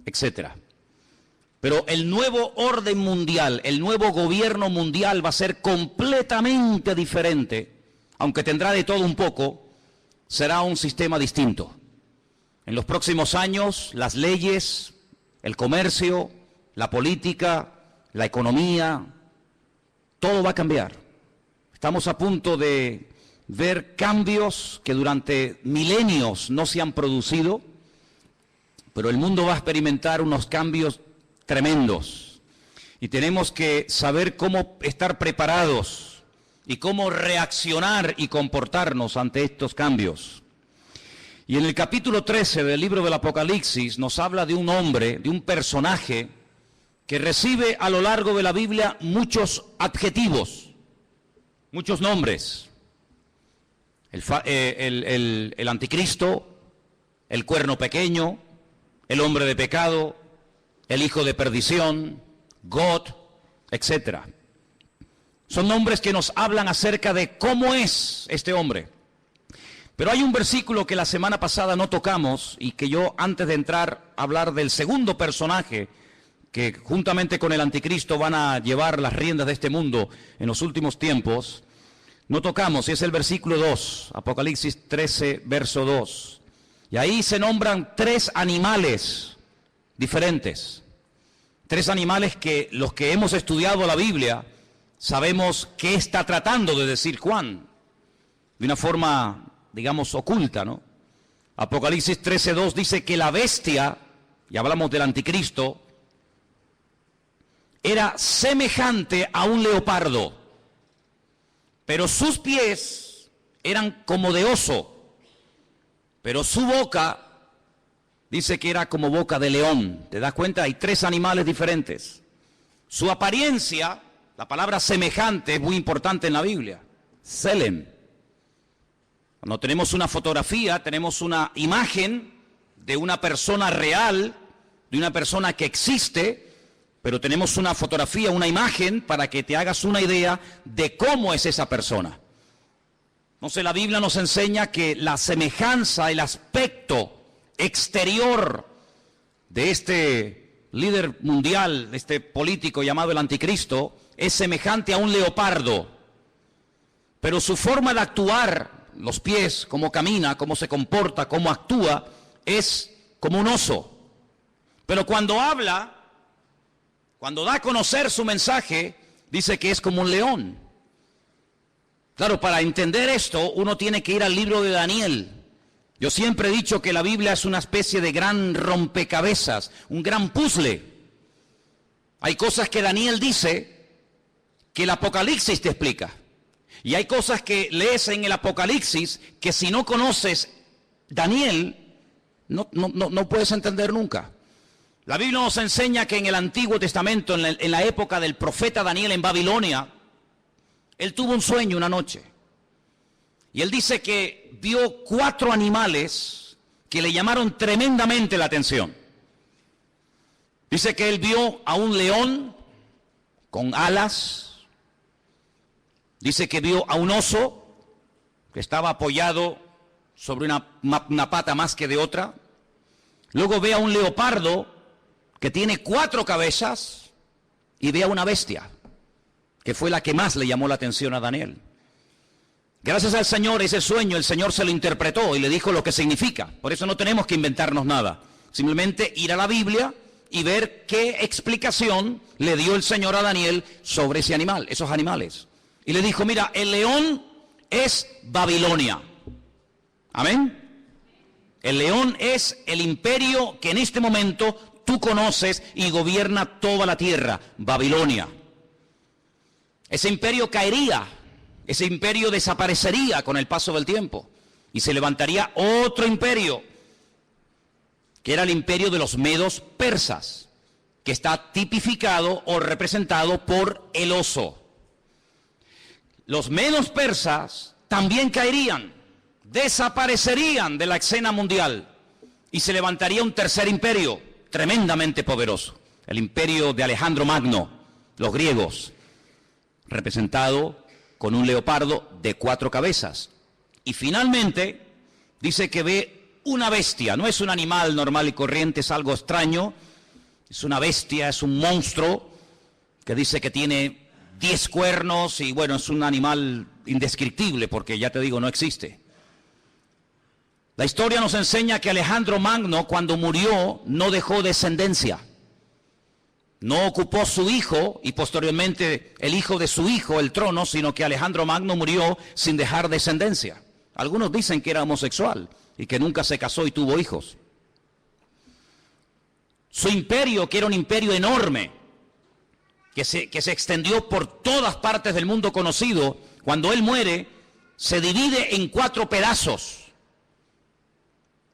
etcétera. Pero el nuevo orden mundial, el nuevo gobierno mundial va a ser completamente diferente, aunque tendrá de todo un poco, será un sistema distinto. En los próximos años, las leyes, el comercio, la política, la economía, todo va a cambiar. Estamos a punto de ver cambios que durante milenios no se han producido, pero el mundo va a experimentar unos cambios tremendos. Y tenemos que saber cómo estar preparados y cómo reaccionar y comportarnos ante estos cambios. Y en el capítulo 13 del libro del Apocalipsis nos habla de un hombre, de un personaje que recibe a lo largo de la Biblia muchos adjetivos, muchos nombres. El anticristo, el cuerno pequeño, el hombre de pecado, el hijo de perdición, God, etc. Son nombres que nos hablan acerca de cómo es este hombre. Pero hay un versículo que la semana pasada no tocamos y que yo, antes de entrar a hablar del segundo personaje que juntamente con el anticristo van a llevar las riendas de este mundo en los últimos tiempos, no tocamos, y es el versículo 2, Apocalipsis 13, verso 2. Y ahí se nombran 3 animales diferentes. 3 animales que los que hemos estudiado la Biblia sabemos qué está tratando de decir Juan, de una forma, digamos, oculta, ¿no? Apocalipsis 13:2 dice que la bestia, y hablamos del anticristo, era semejante a un leopardo, pero sus pies eran como de oso, pero su boca dice que era como boca de león. ¿Te das cuenta? Hay 3 animales diferentes. Su apariencia, la palabra semejante es muy importante en la Biblia. Selem. Cuando tenemos una fotografía, tenemos una imagen de una persona real, de una persona que existe, pero tenemos una fotografía, una imagen para que te hagas una idea de cómo es esa persona. Entonces la Biblia nos enseña que la semejanza, el aspecto exterior de este líder mundial, de este político llamado el anticristo, es semejante a un leopardo. Pero su forma de actuar, los pies, cómo camina, cómo se comporta, cómo actúa, es como un oso. Pero cuando habla, cuando da a conocer su mensaje, dice que es como un león. Claro, para entender esto, uno tiene que ir al libro de Daniel. Yo siempre he dicho que la Biblia es una especie de gran rompecabezas, un gran puzzle. Hay cosas que Daniel dice que el Apocalipsis te explica. Y hay cosas que lees en el Apocalipsis que si no conoces Daniel, no puedes entender nunca. La Biblia nos enseña que en el Antiguo Testamento, en la época del profeta Daniel en Babilonia, él tuvo un sueño una noche. Y él dice que vio 4 animales que le llamaron tremendamente la atención. Dice que él vio a un león con alas. Dice que vio a un oso que estaba apoyado sobre una pata más que de otra. Luego ve a un leopardo que tiene 4 cabezas y ve a una bestia, que fue la que más le llamó la atención a Daniel. Gracias al Señor, ese sueño el Señor se lo interpretó y le dijo lo que significa. Por eso no tenemos que inventarnos nada. Simplemente ir a la Biblia y ver qué explicación le dio el Señor a Daniel sobre ese animal, esos animales. Y le dijo, mira, el león es Babilonia. Amén. El león es el imperio que en este momento tú conoces y gobierna toda la tierra, Babilonia. Ese imperio caería, ese imperio desaparecería con el paso del tiempo y se levantaría otro imperio, que era el imperio de los medos persas, que está tipificado o representado por el oso. Los medos persas también caerían, desaparecerían de la escena mundial y se levantaría un tercer imperio tremendamente poderoso, el imperio de Alejandro Magno, los griegos, representado con un leopardo de 4 cabezas. Y finalmente dice que ve una bestia, no es un animal normal y corriente, es algo extraño, Es una bestia, es un monstruo que dice que tiene 10 cuernos y bueno, es un animal indescriptible porque ya te digo, no existe. La historia nos enseña que Alejandro Magno, cuando murió, no dejó descendencia. No ocupó su hijo y posteriormente el hijo de su hijo el trono, sino que Alejandro Magno murió sin dejar descendencia. Algunos dicen que era homosexual y que nunca se casó y tuvo hijos. Su imperio, que era un imperio enorme, que se extendió por todas partes del mundo conocido, cuando él muere, se divide en 4 pedazos.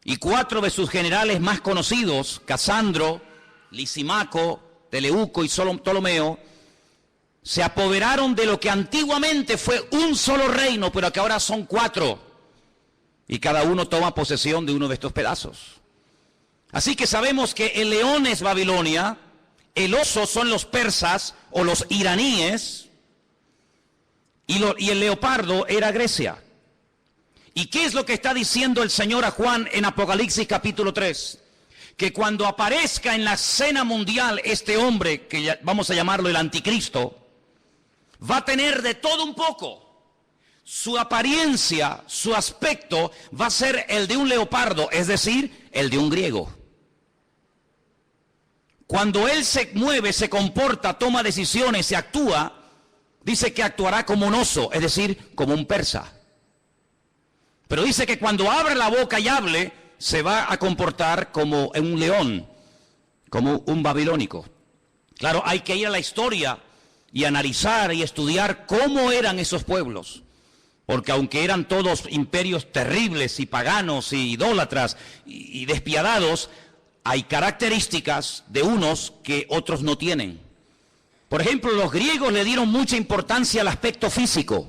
Y 4 de sus generales más conocidos, Casandro, Lisimaco, Teleuco y Ptolomeo, se apoderaron de lo que antiguamente fue un solo reino, pero que ahora son 4. Y cada uno toma posesión de uno de estos pedazos. Así que sabemos que el león es Babilonia, el oso son los persas o los iraníes, y el leopardo era Grecia. ¿Y qué es lo que está diciendo el Señor a Juan en Apocalipsis capítulo 3? Que cuando aparezca en la escena mundial este hombre, que vamos a llamarlo el anticristo, va a tener de todo un poco. Su apariencia, su aspecto va a ser el de un leopardo, es decir, el de un griego. Cuando él se mueve, se comporta, toma decisiones, se actúa, dice que actuará como un oso, es decir, como un persa. Pero dice que cuando abre la boca y hable, se va a comportar como un león, como un babilónico. Claro, hay que ir a la historia y analizar y estudiar cómo eran esos pueblos. Porque aunque eran todos imperios terribles y paganos y idólatras y despiadados, hay características de unos que otros no tienen. Por ejemplo, los griegos le dieron mucha importancia al aspecto físico,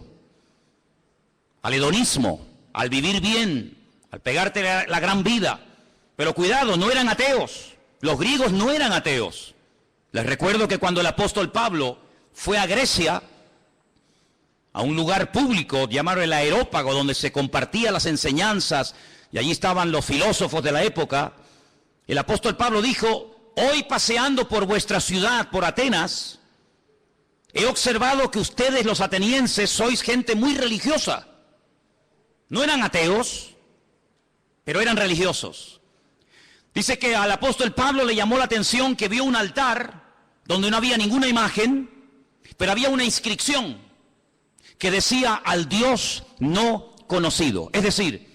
al hedonismo, al vivir bien, al pegarte la gran vida. Pero cuidado, no eran ateos. Los griegos no eran ateos. Les recuerdo que cuando el apóstol Pablo fue a Grecia, a un lugar público llamado el Areópago, donde se compartían las enseñanzas, y allí estaban los filósofos de la época, el apóstol Pablo dijo: hoy paseando por vuestra ciudad, por Atenas, he observado que ustedes los atenienses sois gente muy religiosa. No eran ateos, pero eran religiosos. Dice que al apóstol Pablo le llamó la atención que vio un altar donde no había ninguna imagen, pero había una inscripción que decía: al Dios no conocido. Es decir,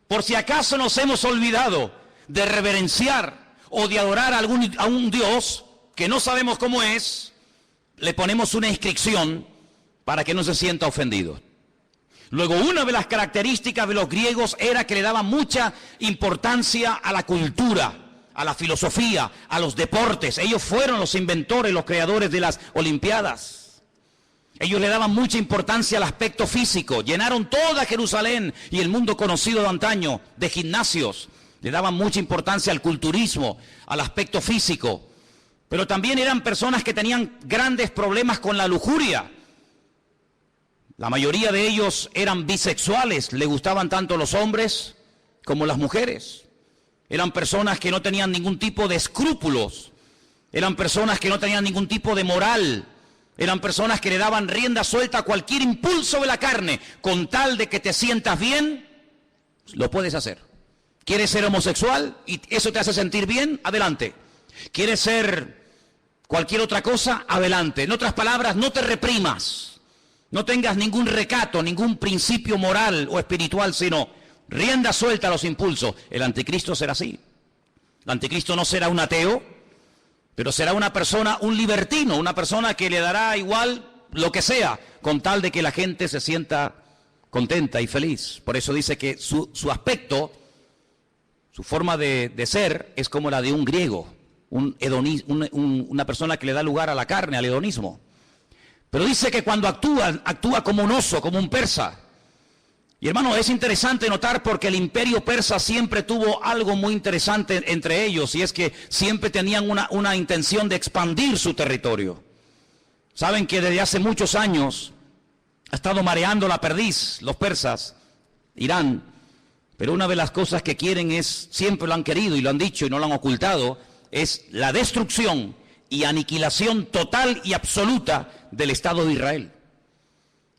por si acaso nos hemos olvidado de reverenciar o de adorar a un Dios que no sabemos cómo es, le ponemos una inscripción para que no se sienta ofendido. Luego, una de las características de los griegos era que le daban mucha importancia a la cultura, a la filosofía, a los deportes. Ellos fueron los inventores, los creadores de las Olimpiadas. Ellos le daban mucha importancia al aspecto físico. Llenaron toda Jerusalén y el mundo conocido de antaño de gimnasios. Le daban mucha importancia al culturismo, al aspecto físico. Pero también eran personas que tenían grandes problemas con la lujuria. La mayoría de ellos eran bisexuales, le gustaban tanto los hombres como las mujeres. Eran personas que no tenían ningún tipo de escrúpulos. Eran personas que no tenían ningún tipo de moral. Eran personas que le daban rienda suelta a cualquier impulso de la carne. Con tal de que te sientas bien, lo puedes hacer. ¿Quieres ser homosexual y eso te hace sentir bien? Adelante. ¿Quieres ser cualquier otra cosa? Adelante. En otras palabras, no te reprimas. No tengas ningún recato, ningún principio moral o espiritual, sino rienda suelta a los impulsos. El anticristo será así. El anticristo no será un ateo, pero será una persona, un libertino, una persona que le dará igual lo que sea, con tal de que la gente se sienta contenta y feliz. Por eso dice que su aspecto, su forma de ser es como la de un griego, una persona que le da lugar a la carne, al hedonismo. Pero dice que cuando actúa como un oso, como un persa. Y hermano, es interesante notar porque el imperio persa siempre tuvo algo muy interesante entre ellos, y es que siempre tenían una intención de expandir su territorio. Saben que desde hace muchos años ha estado mareando la perdiz los persas, Irán, pero una de las cosas que quieren es, siempre lo han querido y lo han dicho y no lo han ocultado, es la destrucción y aniquilación total y absoluta del Estado de Israel.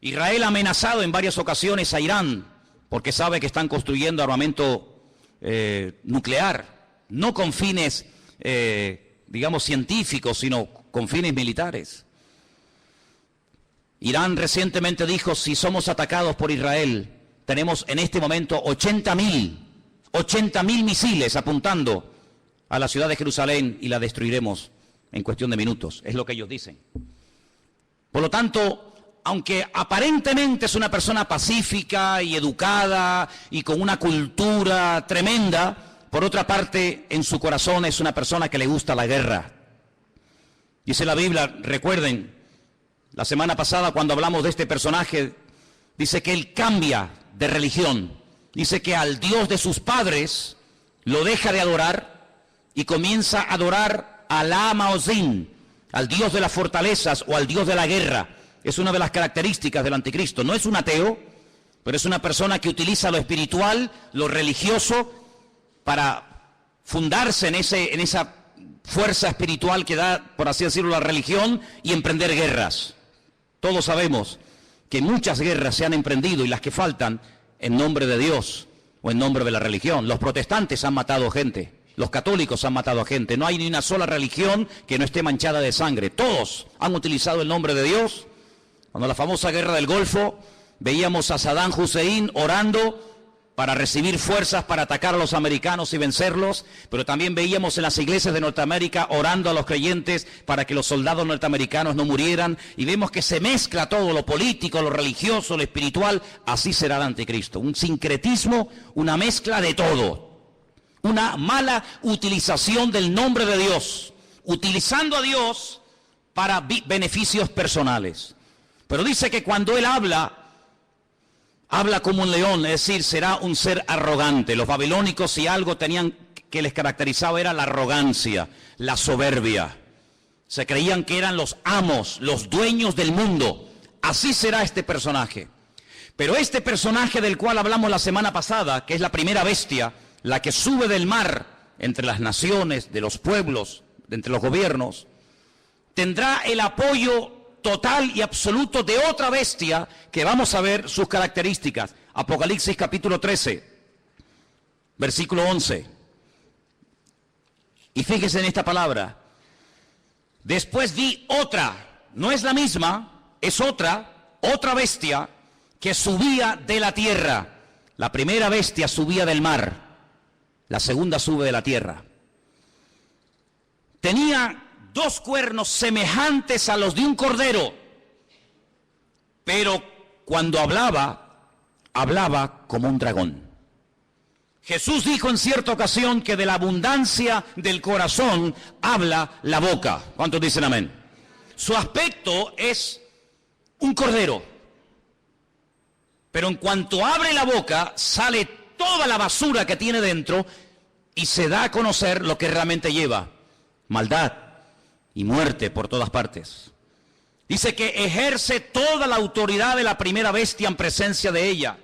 Israel ha amenazado en varias ocasiones a Irán porque sabe que están construyendo armamento nuclear, no con fines, digamos, científicos, sino con fines militares. Irán recientemente dijo, si somos atacados por Israel, tenemos en este momento 80.000 misiles apuntando a la ciudad de Jerusalén y la destruiremos en cuestión de minutos, es lo que ellos dicen. Por lo tanto, aunque aparentemente es una persona pacífica y educada y con una cultura tremenda, por otra parte, en su corazón es una persona que le gusta la guerra. Dice la Biblia, recuerden, la semana pasada cuando hablamos de este personaje, dice que él cambia de religión. Dice que al Dios de sus padres lo deja de adorar y comienza a adorar a Alá Maozín, al Dios de las fortalezas o al Dios de la guerra. Es una de las características del anticristo. No es un ateo, pero es una persona que utiliza lo espiritual, lo religioso, para fundarse en esa fuerza espiritual que da, por así decirlo, la religión y emprender guerras. Todos sabemos que muchas guerras se han emprendido y las que faltan en nombre de Dios o en nombre de la religión. Los protestantes han matado gente, los católicos han matado a gente. No hay ni una sola religión que no esté manchada de sangre. Todos han utilizado el nombre de Dios. Cuando la famosa guerra del Golfo, veíamos a Saddam Hussein orando para recibir fuerzas para atacar a los americanos y vencerlos, pero también veíamos en las iglesias de Norteamérica orando a los creyentes para que los soldados norteamericanos no murieran, y vemos que se mezcla todo, lo político, lo religioso, lo espiritual. Así será el anticristo, un sincretismo, una mezcla de todo, una mala utilización del nombre de Dios, utilizando a Dios para beneficios personales. Pero dice que cuando él habla como un león, es decir, será un ser arrogante. Los babilónicos, si algo tenían que les caracterizaba, era la arrogancia, la soberbia. Se creían que eran los amos, los dueños del mundo. Así será este personaje. Pero este personaje del cual hablamos la semana pasada, que es la primera bestia, la que sube del mar entre las naciones, de los pueblos, entre los gobiernos, tendrá el apoyo total y absoluto de otra bestia que vamos a ver sus características. Apocalipsis capítulo 13, versículo 11. Y fíjese en esta palabra. Después vi otra, no es la misma, es otra bestia que subía de la tierra. La primera bestia subía del mar, la segunda sube de la tierra. Tenía 2 cuernos semejantes a los de un cordero, pero cuando hablaba como un dragón. Jesús dijo en cierta ocasión que de la abundancia del corazón habla la boca. ¿Cuántos dicen amén? Su aspecto es un cordero, pero en cuanto abre la boca sale toda la basura que tiene dentro y se da a conocer lo que realmente lleva: maldad y muerte por todas partes. Dice que ejerce toda la autoridad de la primera bestia en presencia de ella.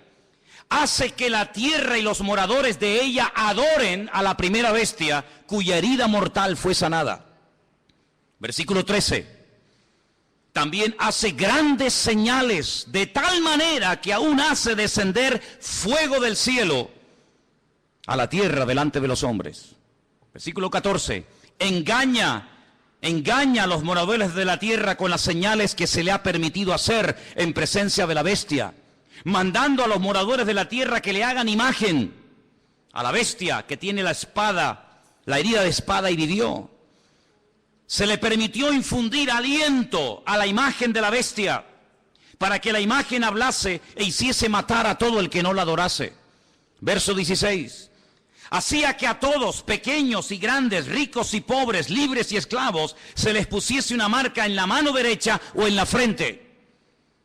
Hace que la tierra y los moradores de ella adoren a la primera bestia, cuya herida mortal fue sanada. Versículo 13. También hace grandes señales, de tal manera que aún hace descender fuego del cielo a la tierra delante de los hombres. Versículo 14. Engaña a los moradores de la tierra con las señales que se le ha permitido hacer en presencia de la bestia, mandando a los moradores de la tierra que le hagan imagen a la bestia que tiene la espada, la herida de espada, y vivió. Se le permitió infundir aliento a la imagen de la bestia para que la imagen hablase e hiciese matar a todo el que no la adorase. Verso 16. Hacía que a todos, pequeños y grandes, ricos y pobres, libres y esclavos, se les pusiese una marca en la mano derecha o en la frente,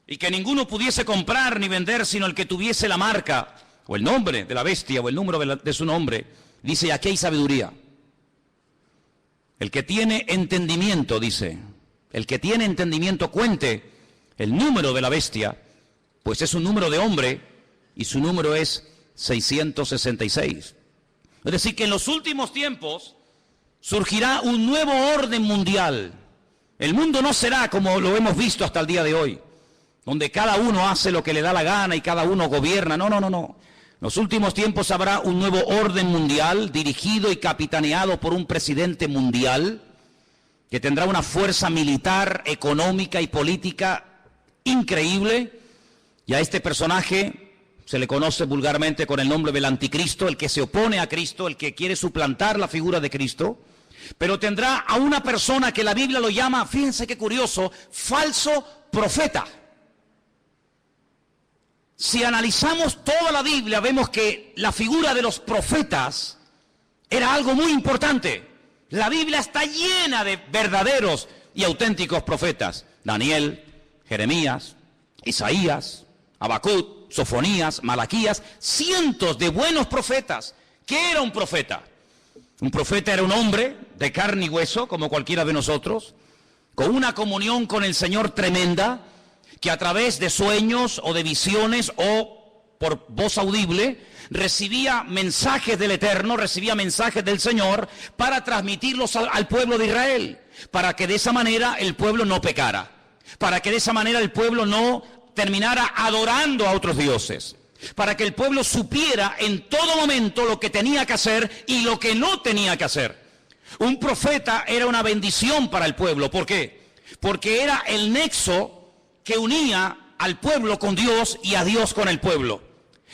y que ninguno pudiese comprar ni vender sino el que tuviese la marca, o el nombre de la bestia, o el número de su nombre. Dice, aquí hay sabiduría. El que tiene entendimiento, dice, el que tiene entendimiento cuente el número de la bestia, pues es un número de hombre, y su número es 666. Es decir, que en los últimos tiempos surgirá un nuevo orden mundial. El mundo no será como lo hemos visto hasta el día de hoy, donde cada uno hace lo que le da la gana y cada uno gobierna. No. En los últimos tiempos habrá un nuevo orden mundial dirigido y capitaneado por un presidente mundial que tendrá una fuerza militar, económica y política increíble. Y a este personaje se le conoce vulgarmente con el nombre del anticristo, el que se opone a Cristo, el que quiere suplantar la figura de Cristo. Pero tendrá a una persona que la Biblia lo llama, fíjense qué curioso, falso profeta. Si analizamos toda la Biblia, vemos que la figura de los profetas era algo muy importante. La Biblia está llena de verdaderos y auténticos profetas. Daniel, Jeremías, Isaías, Habacuc, Sofonías, Malaquías, cientos de buenos profetas. ¿Qué era un profeta? Un profeta era un hombre de carne y hueso, como cualquiera de nosotros, con una comunión con el Señor tremenda, que a través de sueños o de visiones o por voz audible, recibía mensajes del Eterno, recibía mensajes del Señor para transmitirlos al pueblo de Israel, para que de esa manera el pueblo no pecara, para que de esa manera el pueblo no terminara adorando a otros dioses, para que el pueblo supiera en todo momento lo que tenía que hacer y lo que no tenía que hacer. Un profeta era una bendición para el pueblo. ¿Por qué? Porque era el nexo que unía al pueblo con Dios y a Dios con el pueblo.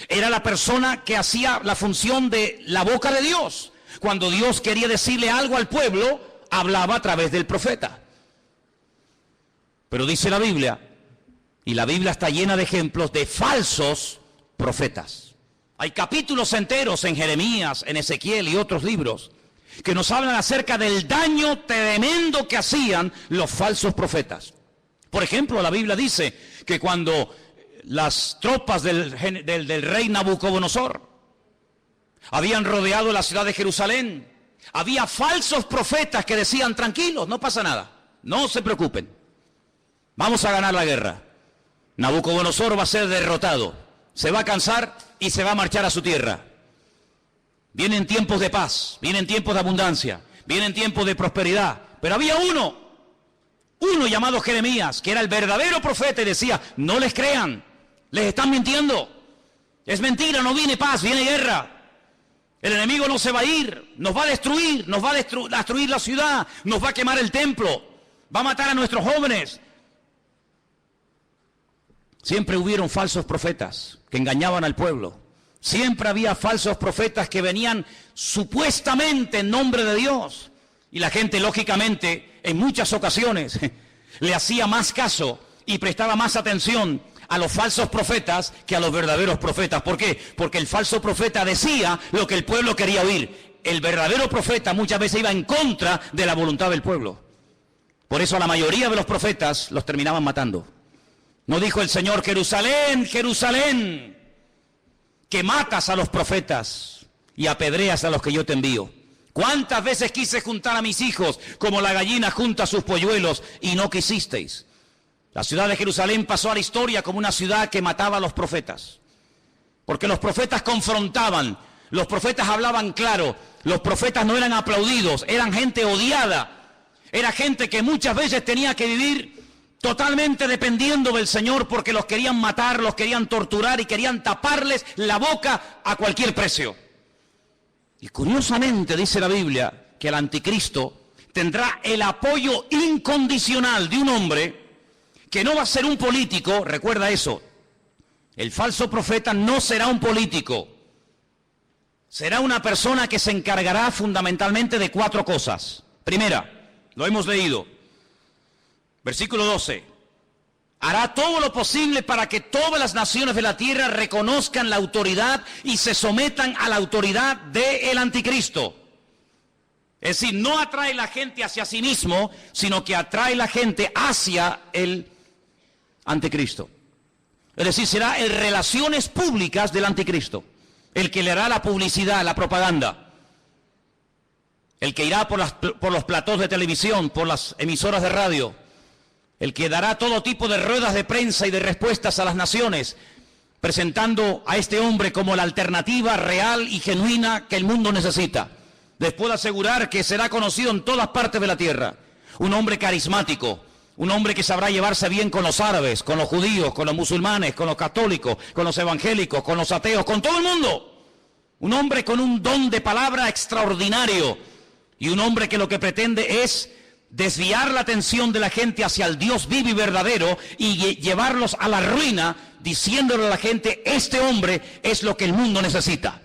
Era la persona que hacía la función de la boca de Dios. Cuando Dios quería decirle algo al pueblo, hablaba a través del profeta. Pero dice la Biblia, y la Biblia está llena de ejemplos de falsos profetas. Hay capítulos enteros en Jeremías, en Ezequiel y otros libros que nos hablan acerca del daño tremendo que hacían los falsos profetas. Por ejemplo, la Biblia dice que cuando las tropas del rey Nabucodonosor habían rodeado la ciudad de Jerusalén, había falsos profetas que decían, tranquilos, no pasa nada, no se preocupen, vamos a ganar la guerra. Nabucodonosor va a ser derrotado, se va a cansar y se va a marchar a su tierra. Vienen tiempos de paz, vienen tiempos de abundancia, vienen tiempos de prosperidad, pero había uno llamado Jeremías, que era el verdadero profeta, y decía, no les crean, les están mintiendo, es mentira, no viene paz, viene guerra, el enemigo no se va a ir, nos va a destruir, nos va a destruir la ciudad, nos va a quemar el templo, va a matar a nuestros jóvenes. Siempre hubieron falsos profetas que engañaban al pueblo, siempre había falsos profetas que venían supuestamente en nombre de Dios, y la gente lógicamente en muchas ocasiones le hacía más caso y prestaba más atención a los falsos profetas que a los verdaderos profetas. ¿Por qué? Porque el falso profeta decía lo que el pueblo quería oír. El verdadero profeta muchas veces iba en contra de la voluntad del pueblo. Por eso a la mayoría de los profetas los terminaban matando. ¿No dijo el Señor, Jerusalén, Jerusalén, que matas a los profetas y apedreas a los que yo te envío? ¿Cuántas veces quise juntar a mis hijos como la gallina junta sus polluelos y no quisisteis? La ciudad de Jerusalén pasó a la historia como una ciudad que mataba a los profetas. Porque los profetas confrontaban, los profetas hablaban claro, los profetas no eran aplaudidos, eran gente odiada. Era gente que muchas veces tenía que vivir totalmente dependiendo del Señor porque los querían matar, los querían torturar y querían taparles la boca a cualquier precio. Y curiosamente dice la Biblia que el anticristo tendrá el apoyo incondicional de un hombre que no va a ser un político, recuerda eso. El falso profeta no será un político, será una persona que se encargará fundamentalmente de 4 cosas. Primera, lo hemos leído, versículo 12. Hará todo lo posible para que todas las naciones de la tierra reconozcan la autoridad y se sometan a la autoridad del anticristo. Es decir, no atrae la gente hacia sí mismo, sino que atrae la gente hacia el anticristo. Es decir, será en relaciones públicas del anticristo, el que le hará la publicidad, la propaganda, el que irá por los platós de televisión, por las emisoras de radio, el que dará todo tipo de ruedas de prensa y de respuestas a las naciones, presentando a este hombre como la alternativa real y genuina que el mundo necesita. Les puedo asegurar que será conocido en todas partes de la tierra. Un hombre carismático, un hombre que sabrá llevarse bien con los árabes, con los judíos, con los musulmanes, con los católicos, con los evangélicos, con los ateos, con todo el mundo. Un hombre con un don de palabra extraordinario y un hombre que lo que pretende es desviar la atención de la gente hacia el Dios vivo y verdadero y llevarlos a la ruina, diciéndole a la gente, este hombre es lo que el mundo necesita.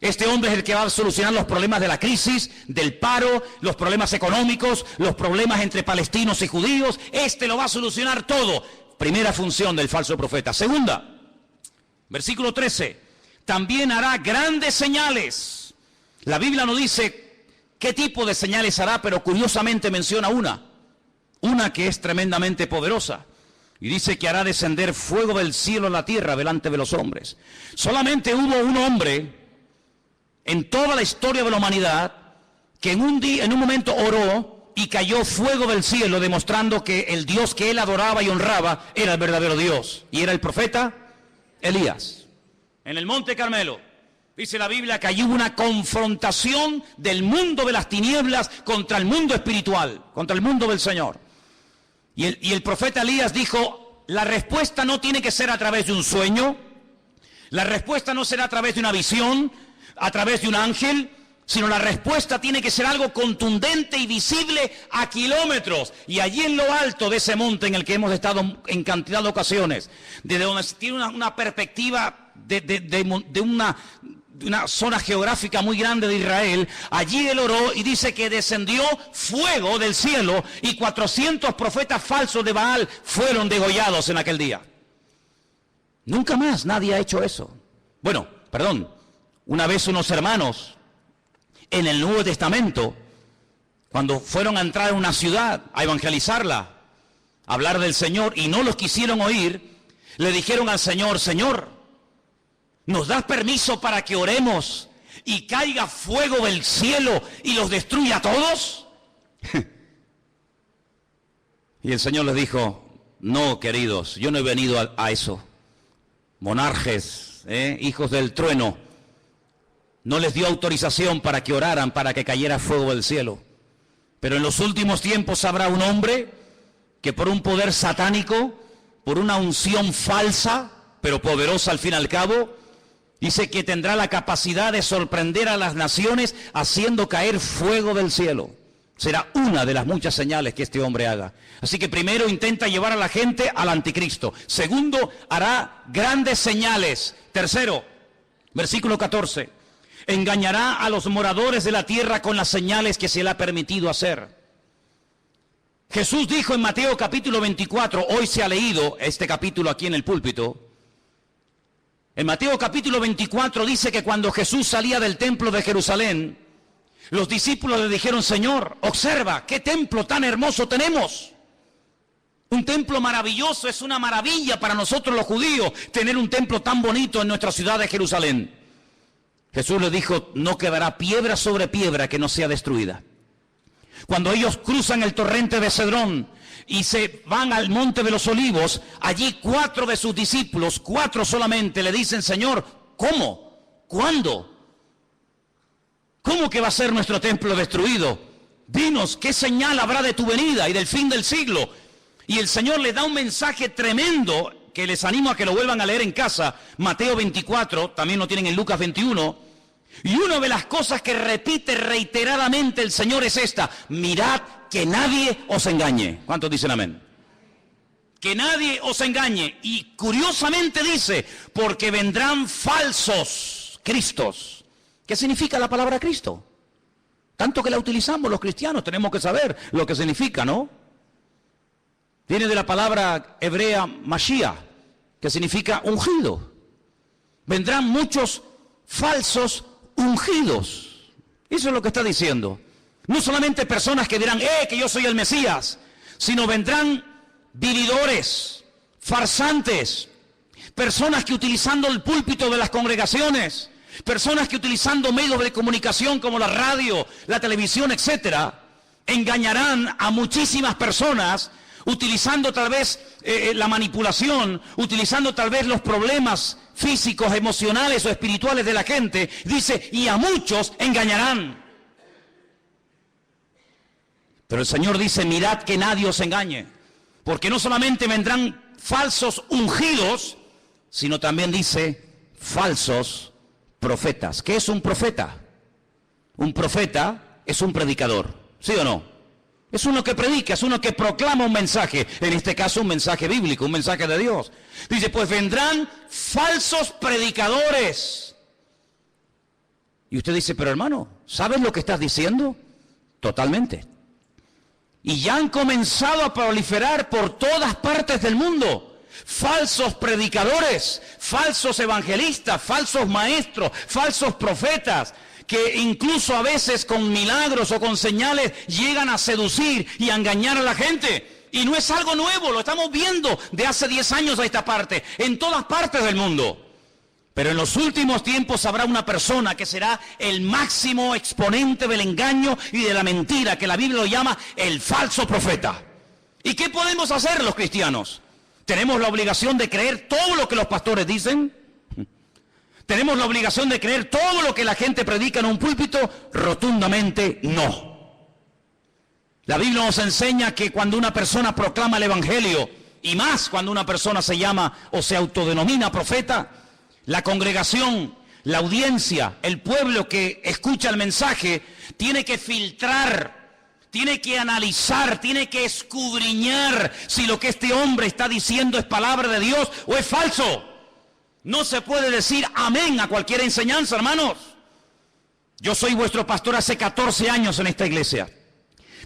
Este hombre es el que va a solucionar los problemas de la crisis, del paro, los problemas económicos, los problemas entre palestinos y judíos. Este lo va a solucionar todo. Primera función del falso profeta. Segunda, versículo 13. También hará grandes señales. La Biblia no dice qué tipo de señales hará, pero curiosamente menciona una que es tremendamente poderosa. Y dice que hará descender fuego del cielo a la tierra delante de los hombres. Solamente hubo un hombre en toda la historia de la humanidad que en un momento oró y cayó fuego del cielo, demostrando que el Dios que él adoraba y honraba era el verdadero Dios. Y era el profeta Elías. En el Monte Carmelo, dice la Biblia que allí hubo una confrontación del mundo de las tinieblas contra el mundo espiritual, contra el mundo del Señor. Y el profeta Elías dijo, la respuesta no tiene que ser a través de un sueño, la respuesta no será a través de una visión, a través de un ángel, sino la respuesta tiene que ser algo contundente y visible a kilómetros. Y allí en lo alto de ese monte en el que hemos estado en cantidad de ocasiones, desde donde se tiene una perspectiva de una zona geográfica muy grande de Israel, allí él oró y dice que descendió fuego del cielo y 400 profetas falsos de Baal fueron degollados en aquel día. Nunca más nadie ha hecho eso. Bueno, perdón, una vez unos hermanos en el Nuevo Testamento, cuando fueron a entrar a una ciudad a evangelizarla, a hablar del Señor, y no los quisieron oír, le dijeron al Señor, Señor, ¿nos das permiso para que oremos y caiga fuego del cielo y los destruya a todos? Y el Señor les dijo, no, queridos, yo no he venido a eso. Monarjes, hijos del trueno, no les dio autorización para que oraran, para que cayera fuego del cielo. Pero en los últimos tiempos habrá un hombre que por un poder satánico, por una unción falsa, pero poderosa al fin y al cabo, dice que tendrá la capacidad de sorprender a las naciones haciendo caer fuego del cielo. Será una de las muchas señales que este hombre haga. Así que primero intenta llevar a la gente al anticristo. Segundo, hará grandes señales. Tercero, versículo 14. Engañará a los moradores de la tierra con las señales que se le ha permitido hacer. Jesús dijo en Mateo capítulo 24, hoy se ha leído este capítulo aquí en el púlpito. En Mateo capítulo 24 dice que cuando Jesús salía del templo de Jerusalén, los discípulos le dijeron, Señor, observa, qué templo tan hermoso tenemos. Un templo maravilloso, es una maravilla para nosotros los judíos tener un templo tan bonito en nuestra ciudad de Jerusalén. Jesús les dijo, no quedará piedra sobre piedra que no sea destruida. Cuando ellos cruzan el torrente de Cedrón y se van al monte de los olivos, allí 4 de sus discípulos, 4 solamente, le dicen, Señor, ¿cómo? ¿Cuándo? ¿Cómo que va a ser nuestro templo destruido? Dinos, ¿qué señal habrá de tu venida y del fin del siglo? Y el Señor les da un mensaje tremendo que les animo a que lo vuelvan a leer en casa. Mateo 24, también lo tienen en Lucas 21. Y una de las cosas que repite reiteradamente el Señor es esta: mirad que nadie os engañe. ¿Cuántos dicen amén? Que nadie os engañe. Y curiosamente dice, porque vendrán falsos cristos. ¿Qué significa la palabra Cristo? Tanto que la utilizamos los cristianos, tenemos que saber lo que significa, ¿no? Viene de la palabra hebrea Mashiach, que significa ungido. Vendrán muchos falsos ungidos. Eso es lo que está diciendo. No solamente personas que dirán, que yo soy el Mesías, sino vendrán vividores, farsantes, personas que utilizando el púlpito de las congregaciones, personas que utilizando medios de comunicación como la radio, la televisión, etcétera, engañarán a muchísimas personas, utilizando tal vez la manipulación, utilizando tal vez los problemas físicos, emocionales o espirituales de la gente. Dice, y a muchos engañarán. Pero el Señor dice, mirad que nadie os engañe, porque no solamente vendrán falsos ungidos, sino también dice falsos profetas. ¿Qué es un profeta? Un profeta es un predicador, ¿sí o no? Es uno que predica, es uno que proclama un mensaje, en este caso un mensaje bíblico, un mensaje de Dios. Dice, pues vendrán falsos predicadores. Y usted dice, pero hermano, ¿sabes lo que estás diciendo? Totalmente. Y ya han comenzado a proliferar por todas partes del mundo falsos predicadores, falsos evangelistas, falsos maestros, falsos profetas, que incluso a veces con milagros o con señales llegan a seducir y a engañar a la gente. Y no es algo nuevo, lo estamos viendo de hace 10 años a esta parte, en todas partes del mundo. Pero en los últimos tiempos habrá una persona que será el máximo exponente del engaño y de la mentira, que la Biblia lo llama el falso profeta. ¿Y qué podemos hacer los cristianos? ¿Tenemos la obligación de creer todo lo que los pastores dicen? ¿Tenemos la obligación de creer todo lo que la gente predica en un púlpito? Rotundamente no. La Biblia nos enseña que cuando una persona proclama el Evangelio, y más cuando una persona se llama o se autodenomina profeta, la congregación, la audiencia, el pueblo que escucha el mensaje, tiene que filtrar, tiene que analizar, tiene que escudriñar si lo que este hombre está diciendo es palabra de Dios o es falso. No se puede decir amén a cualquier enseñanza, hermanos. Yo soy vuestro pastor hace 14 años en esta iglesia.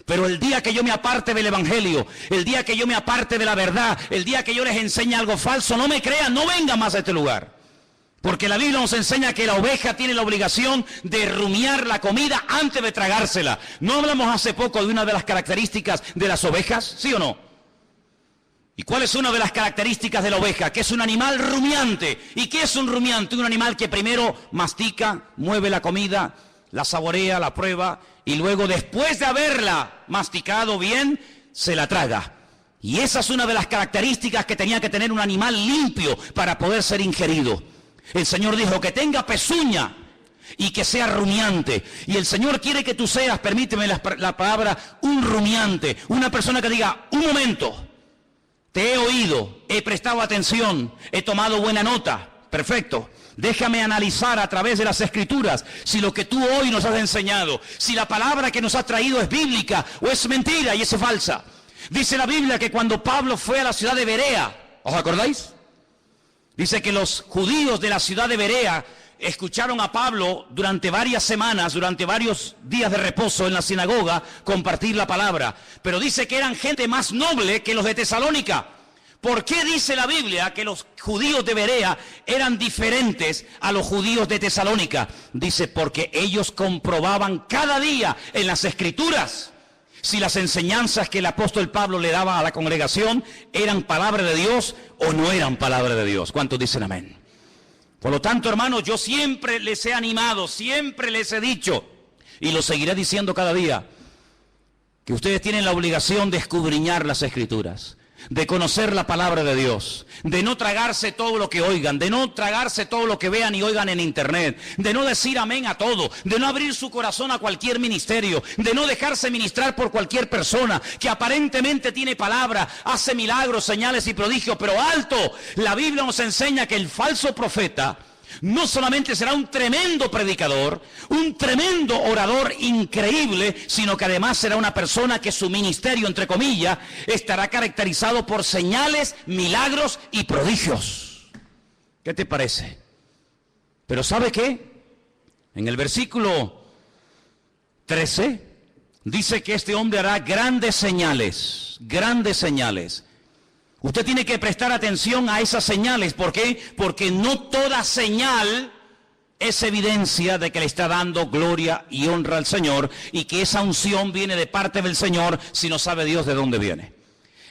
Pero el día que yo me aparte del Evangelio, el día que yo me aparte de la verdad, el día que yo les enseñe algo falso, no me crean, no vengan más a este lugar. Porque la Biblia nos enseña que la oveja tiene la obligación de rumiar la comida antes de tragársela. ¿No hablamos hace poco de una de las características de las ovejas? ¿Sí o no? ¿Y cuál es una de las características de la oveja? Que es un animal rumiante. ¿Y qué es un rumiante? Un animal que primero mastica, mueve la comida, la saborea, la prueba, y luego después de haberla masticado bien, se la traga. Y esa es una de las características que tenía que tener un animal limpio para poder ser ingerido. El Señor dijo que tenga pezuña y que sea rumiante. Y el Señor quiere que tú seas, permíteme la palabra, un rumiante. Una persona que diga, un momento, te he oído, he prestado atención, he tomado buena nota. Perfecto. Déjame analizar a través de las Escrituras si lo que tú hoy nos has enseñado, si la palabra que nos has traído es bíblica o es mentira y es falsa. Dice la Biblia que cuando Pablo fue a la ciudad de Berea, ¿os acordáis? Dice que los judíos de la ciudad de Berea escucharon a Pablo durante varias semanas, durante varios días de reposo en la sinagoga, compartir la palabra. Pero dice que eran gente más noble que los de Tesalónica. ¿Por qué dice la Biblia que los judíos de Berea eran diferentes a los judíos de Tesalónica? Dice, porque ellos comprobaban cada día en las Escrituras si las enseñanzas que el apóstol Pablo le daba a la congregación eran palabra de Dios o no eran palabra de Dios. ¿Cuántos dicen amén? Por lo tanto, hermanos, yo siempre les he animado, siempre les he dicho, y lo seguiré diciendo cada día, que ustedes tienen la obligación de escudriñar las Escrituras, de conocer la palabra de Dios, de no tragarse todo lo que oigan, de no tragarse todo lo que vean y oigan en internet, de no decir amén a todo, de no abrir su corazón a cualquier ministerio, de no dejarse ministrar por cualquier persona que aparentemente tiene palabra, hace milagros, señales y prodigios, pero alto, la Biblia nos enseña que el falso profeta no solamente será un tremendo predicador, un tremendo orador increíble, sino que además será una persona que su ministerio, entre comillas, estará caracterizado por señales, milagros y prodigios. ¿Qué te parece? Pero ¿sabe qué? En el versículo 13 dice que este hombre hará grandes señales, grandes señales. Usted tiene que prestar atención a esas señales. ¿Por qué? Porque no toda señal es evidencia de que le está dando gloria y honra al Señor y que esa unción viene de parte del Señor si no sabe Dios de dónde viene.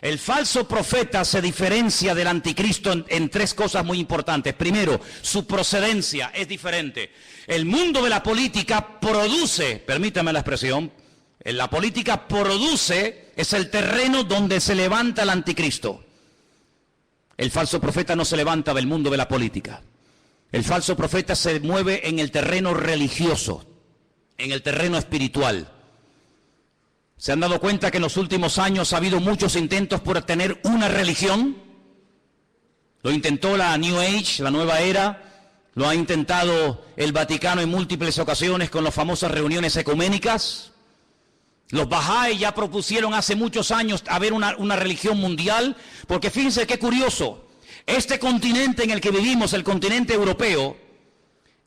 El falso profeta se diferencia del anticristo en tres cosas muy importantes. Primero, su procedencia es diferente. El mundo de la política produce, permítame la expresión, la política produce, es el terreno donde se levanta el anticristo. El falso profeta no se levanta del mundo de la política. El falso profeta se mueve en el terreno religioso, en el terreno espiritual. ¿Se han dado cuenta que en los últimos años ha habido muchos intentos por tener una religión? Lo intentó la New Age, la nueva era, lo ha intentado el Vaticano en múltiples ocasiones con las famosas reuniones ecuménicas. Los Bahá'í ya propusieron hace muchos años haber una religión mundial, porque fíjense qué curioso, este continente en el que vivimos, el continente europeo,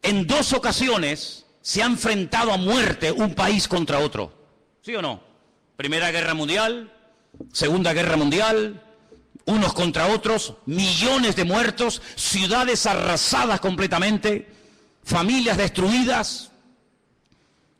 en 2 ocasiones se ha enfrentado a muerte un país contra otro. ¿Sí o no? Primera Guerra Mundial, Segunda Guerra Mundial, unos contra otros, millones de muertos, ciudades arrasadas completamente, familias destruidas.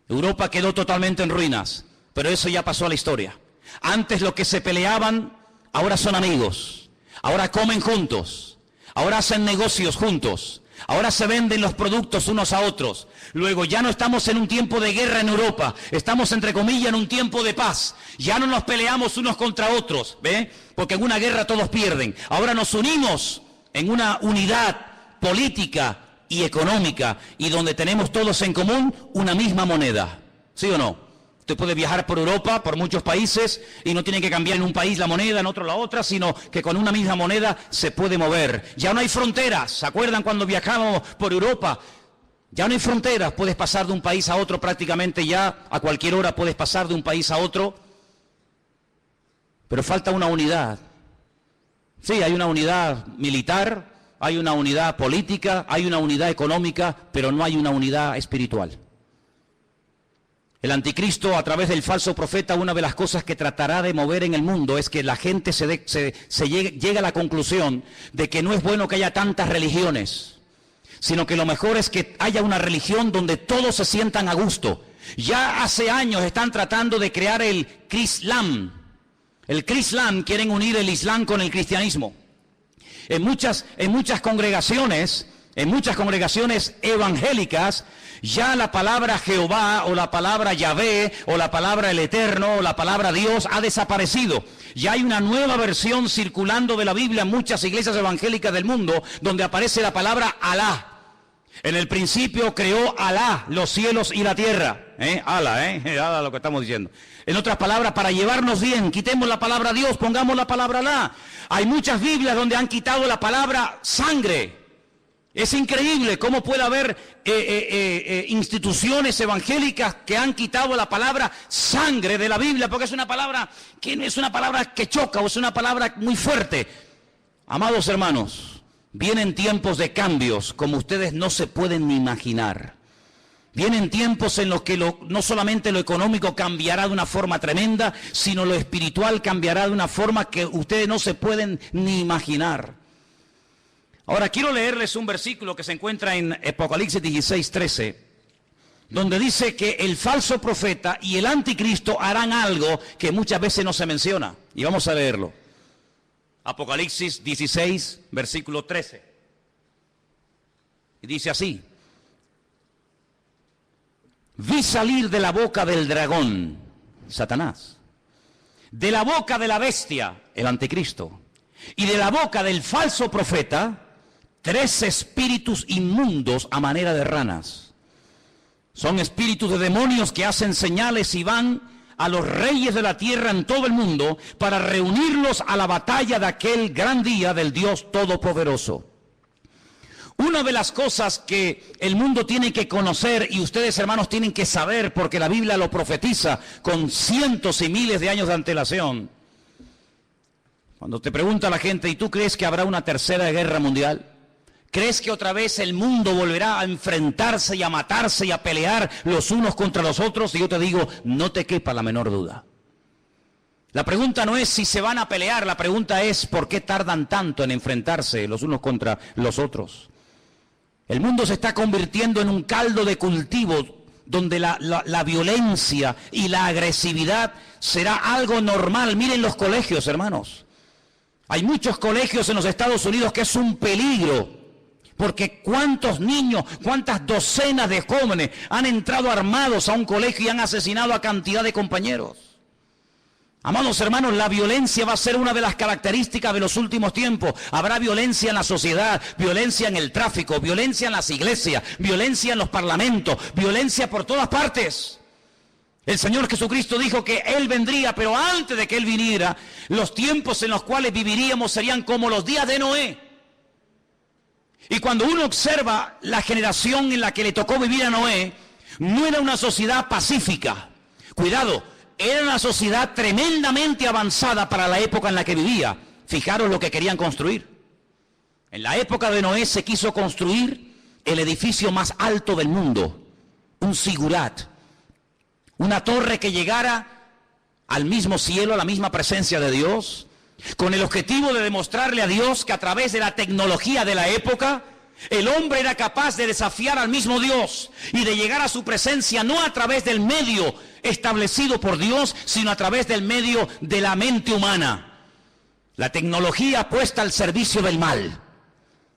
Europa quedó totalmente en ruinas, pero eso ya pasó a la historia. Antes los que se peleaban, ahora son amigos, ahora comen juntos, ahora hacen negocios juntos. Ahora se venden los productos unos a otros. Luego ya no estamos en un tiempo de guerra en Europa. Estamos, entre comillas, en un tiempo de paz. Ya no nos peleamos unos contra otros, ¿ve? Porque en una guerra todos pierden. Ahora nos unimos en una unidad política y económica y donde tenemos todos en común una misma moneda. ¿Sí o no? Usted puede viajar por Europa, por muchos países, y no tiene que cambiar en un país la moneda, en otro la otra, sino que con una misma moneda se puede mover. Ya no hay fronteras. ¿Se acuerdan cuando viajamos por Europa? Ya no hay fronteras. Puedes pasar de un país a otro prácticamente ya, a cualquier hora puedes pasar de un país a otro. Pero falta una unidad. Sí, hay una unidad militar, hay una unidad política, hay una unidad económica, pero no hay una unidad espiritual. El anticristo, a través del falso profeta, una de las cosas que tratará de mover en el mundo es que la gente llegue a la conclusión de que no es bueno que haya tantas religiones, sino que lo mejor es que haya una religión donde todos se sientan a gusto. Ya hace años están tratando de crear el Crislam. El Crislam, quieren unir el Islam con el cristianismo. En muchas congregaciones evangélicas, ya la palabra Jehová o la palabra Yahvé o la palabra el Eterno o la palabra Dios ha desaparecido. Ya hay una nueva versión circulando de la Biblia en muchas iglesias evangélicas del mundo donde aparece la palabra Alá. En el principio creó Alá los cielos y la tierra. Alá lo que estamos diciendo. En otras palabras, para llevarnos bien, quitemos la palabra Dios, pongamos la palabra Alá. Hay muchas Biblias donde han quitado la palabra sangre. Es increíble cómo puede haber instituciones evangélicas que han quitado la palabra sangre de la Biblia, porque es una palabra que no es una palabra que choca o es una palabra muy fuerte. Amados hermanos, vienen tiempos de cambios como ustedes no se pueden ni imaginar. Vienen tiempos en los que no solamente lo económico cambiará de una forma tremenda, sino lo espiritual cambiará de una forma que ustedes no se pueden ni imaginar. Ahora quiero leerles un versículo que se encuentra en Apocalipsis 16:13, donde dice que el falso profeta y el anticristo harán algo que muchas veces no se menciona. Y vamos a leerlo. Apocalipsis 16, versículo 13. Y dice así: vi salir de la boca del dragón, Satanás, de la boca de la bestia, el anticristo, y de la boca del falso profeta, 3 espíritus inmundos a manera de ranas. Son espíritus de demonios que hacen señales y van a los reyes de la tierra en todo el mundo para reunirlos a la batalla de aquel gran día del Dios Todopoderoso. Una de las cosas que el mundo tiene que conocer y ustedes, hermanos, tienen que saber, porque la Biblia lo profetiza con cientos y miles de años de antelación. Cuando te pregunta la gente, ¿y tú crees que habrá una tercera guerra mundial? ¿Crees que otra vez el mundo volverá a enfrentarse y a matarse y a pelear los unos contra los otros? Y yo te digo, no te quepa la menor duda. La pregunta no es si se van a pelear, la pregunta es ¿por qué tardan tanto en enfrentarse los unos contra los otros? El mundo se está convirtiendo en un caldo de cultivo donde la violencia y la agresividad será algo normal. Miren los colegios, hermanos. Hay muchos colegios en los Estados Unidos que es un peligro. Porque cuántos niños, cuántas docenas de jóvenes han entrado armados a un colegio y han asesinado a cantidad de compañeros. Amados hermanos, la violencia va a ser una de las características de los últimos tiempos. Habrá violencia en la sociedad, violencia en el tráfico, violencia en las iglesias, violencia en los parlamentos, violencia por todas partes. El Señor Jesucristo dijo que Él vendría, pero antes de que Él viniera, los tiempos en los cuales viviríamos serían como los días de Noé. Y cuando uno observa la generación en la que le tocó vivir a Noé, no era una sociedad pacífica. Cuidado, era una sociedad tremendamente avanzada para la época en la que vivía. Fijaros lo que querían construir. En la época de Noé se quiso construir el edificio más alto del mundo, un zigurat, una torre que llegara al mismo cielo, a la misma presencia de Dios, con el objetivo de demostrarle a Dios que a través de la tecnología de la época, el hombre era capaz de desafiar al mismo Dios y de llegar a su presencia no a través del medio establecido por Dios, sino a través del medio de la mente humana. La tecnología puesta al servicio del mal.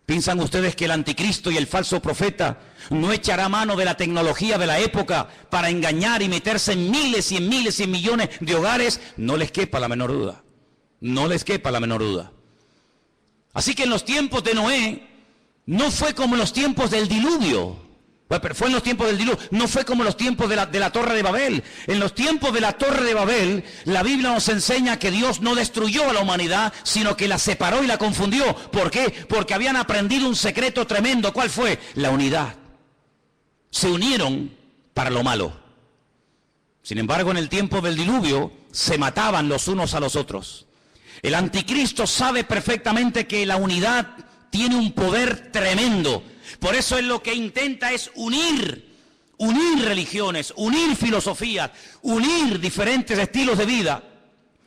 ¿Piensan ustedes que el anticristo y el falso profeta no echará mano de la tecnología de la época para engañar y meterse en miles y en miles y en millones de hogares? No les quepa la menor duda. No les quepa la menor duda. Así que en los tiempos de Noé, no fue como en los tiempos del diluvio. Bueno, fue en los tiempos del diluvio, no fue como en los tiempos de la Torre de Babel. En los tiempos de la Torre de Babel, la Biblia nos enseña que Dios no destruyó a la humanidad, sino que la separó y la confundió. ¿Por qué? Porque habían aprendido un secreto tremendo. ¿Cuál fue? La unidad. Se unieron para lo malo. Sin embargo, en el tiempo del diluvio, se mataban los unos a los otros. El anticristo sabe perfectamente que la unidad tiene un poder tremendo. Por eso él lo que intenta es unir religiones, unir filosofías, unir diferentes estilos de vida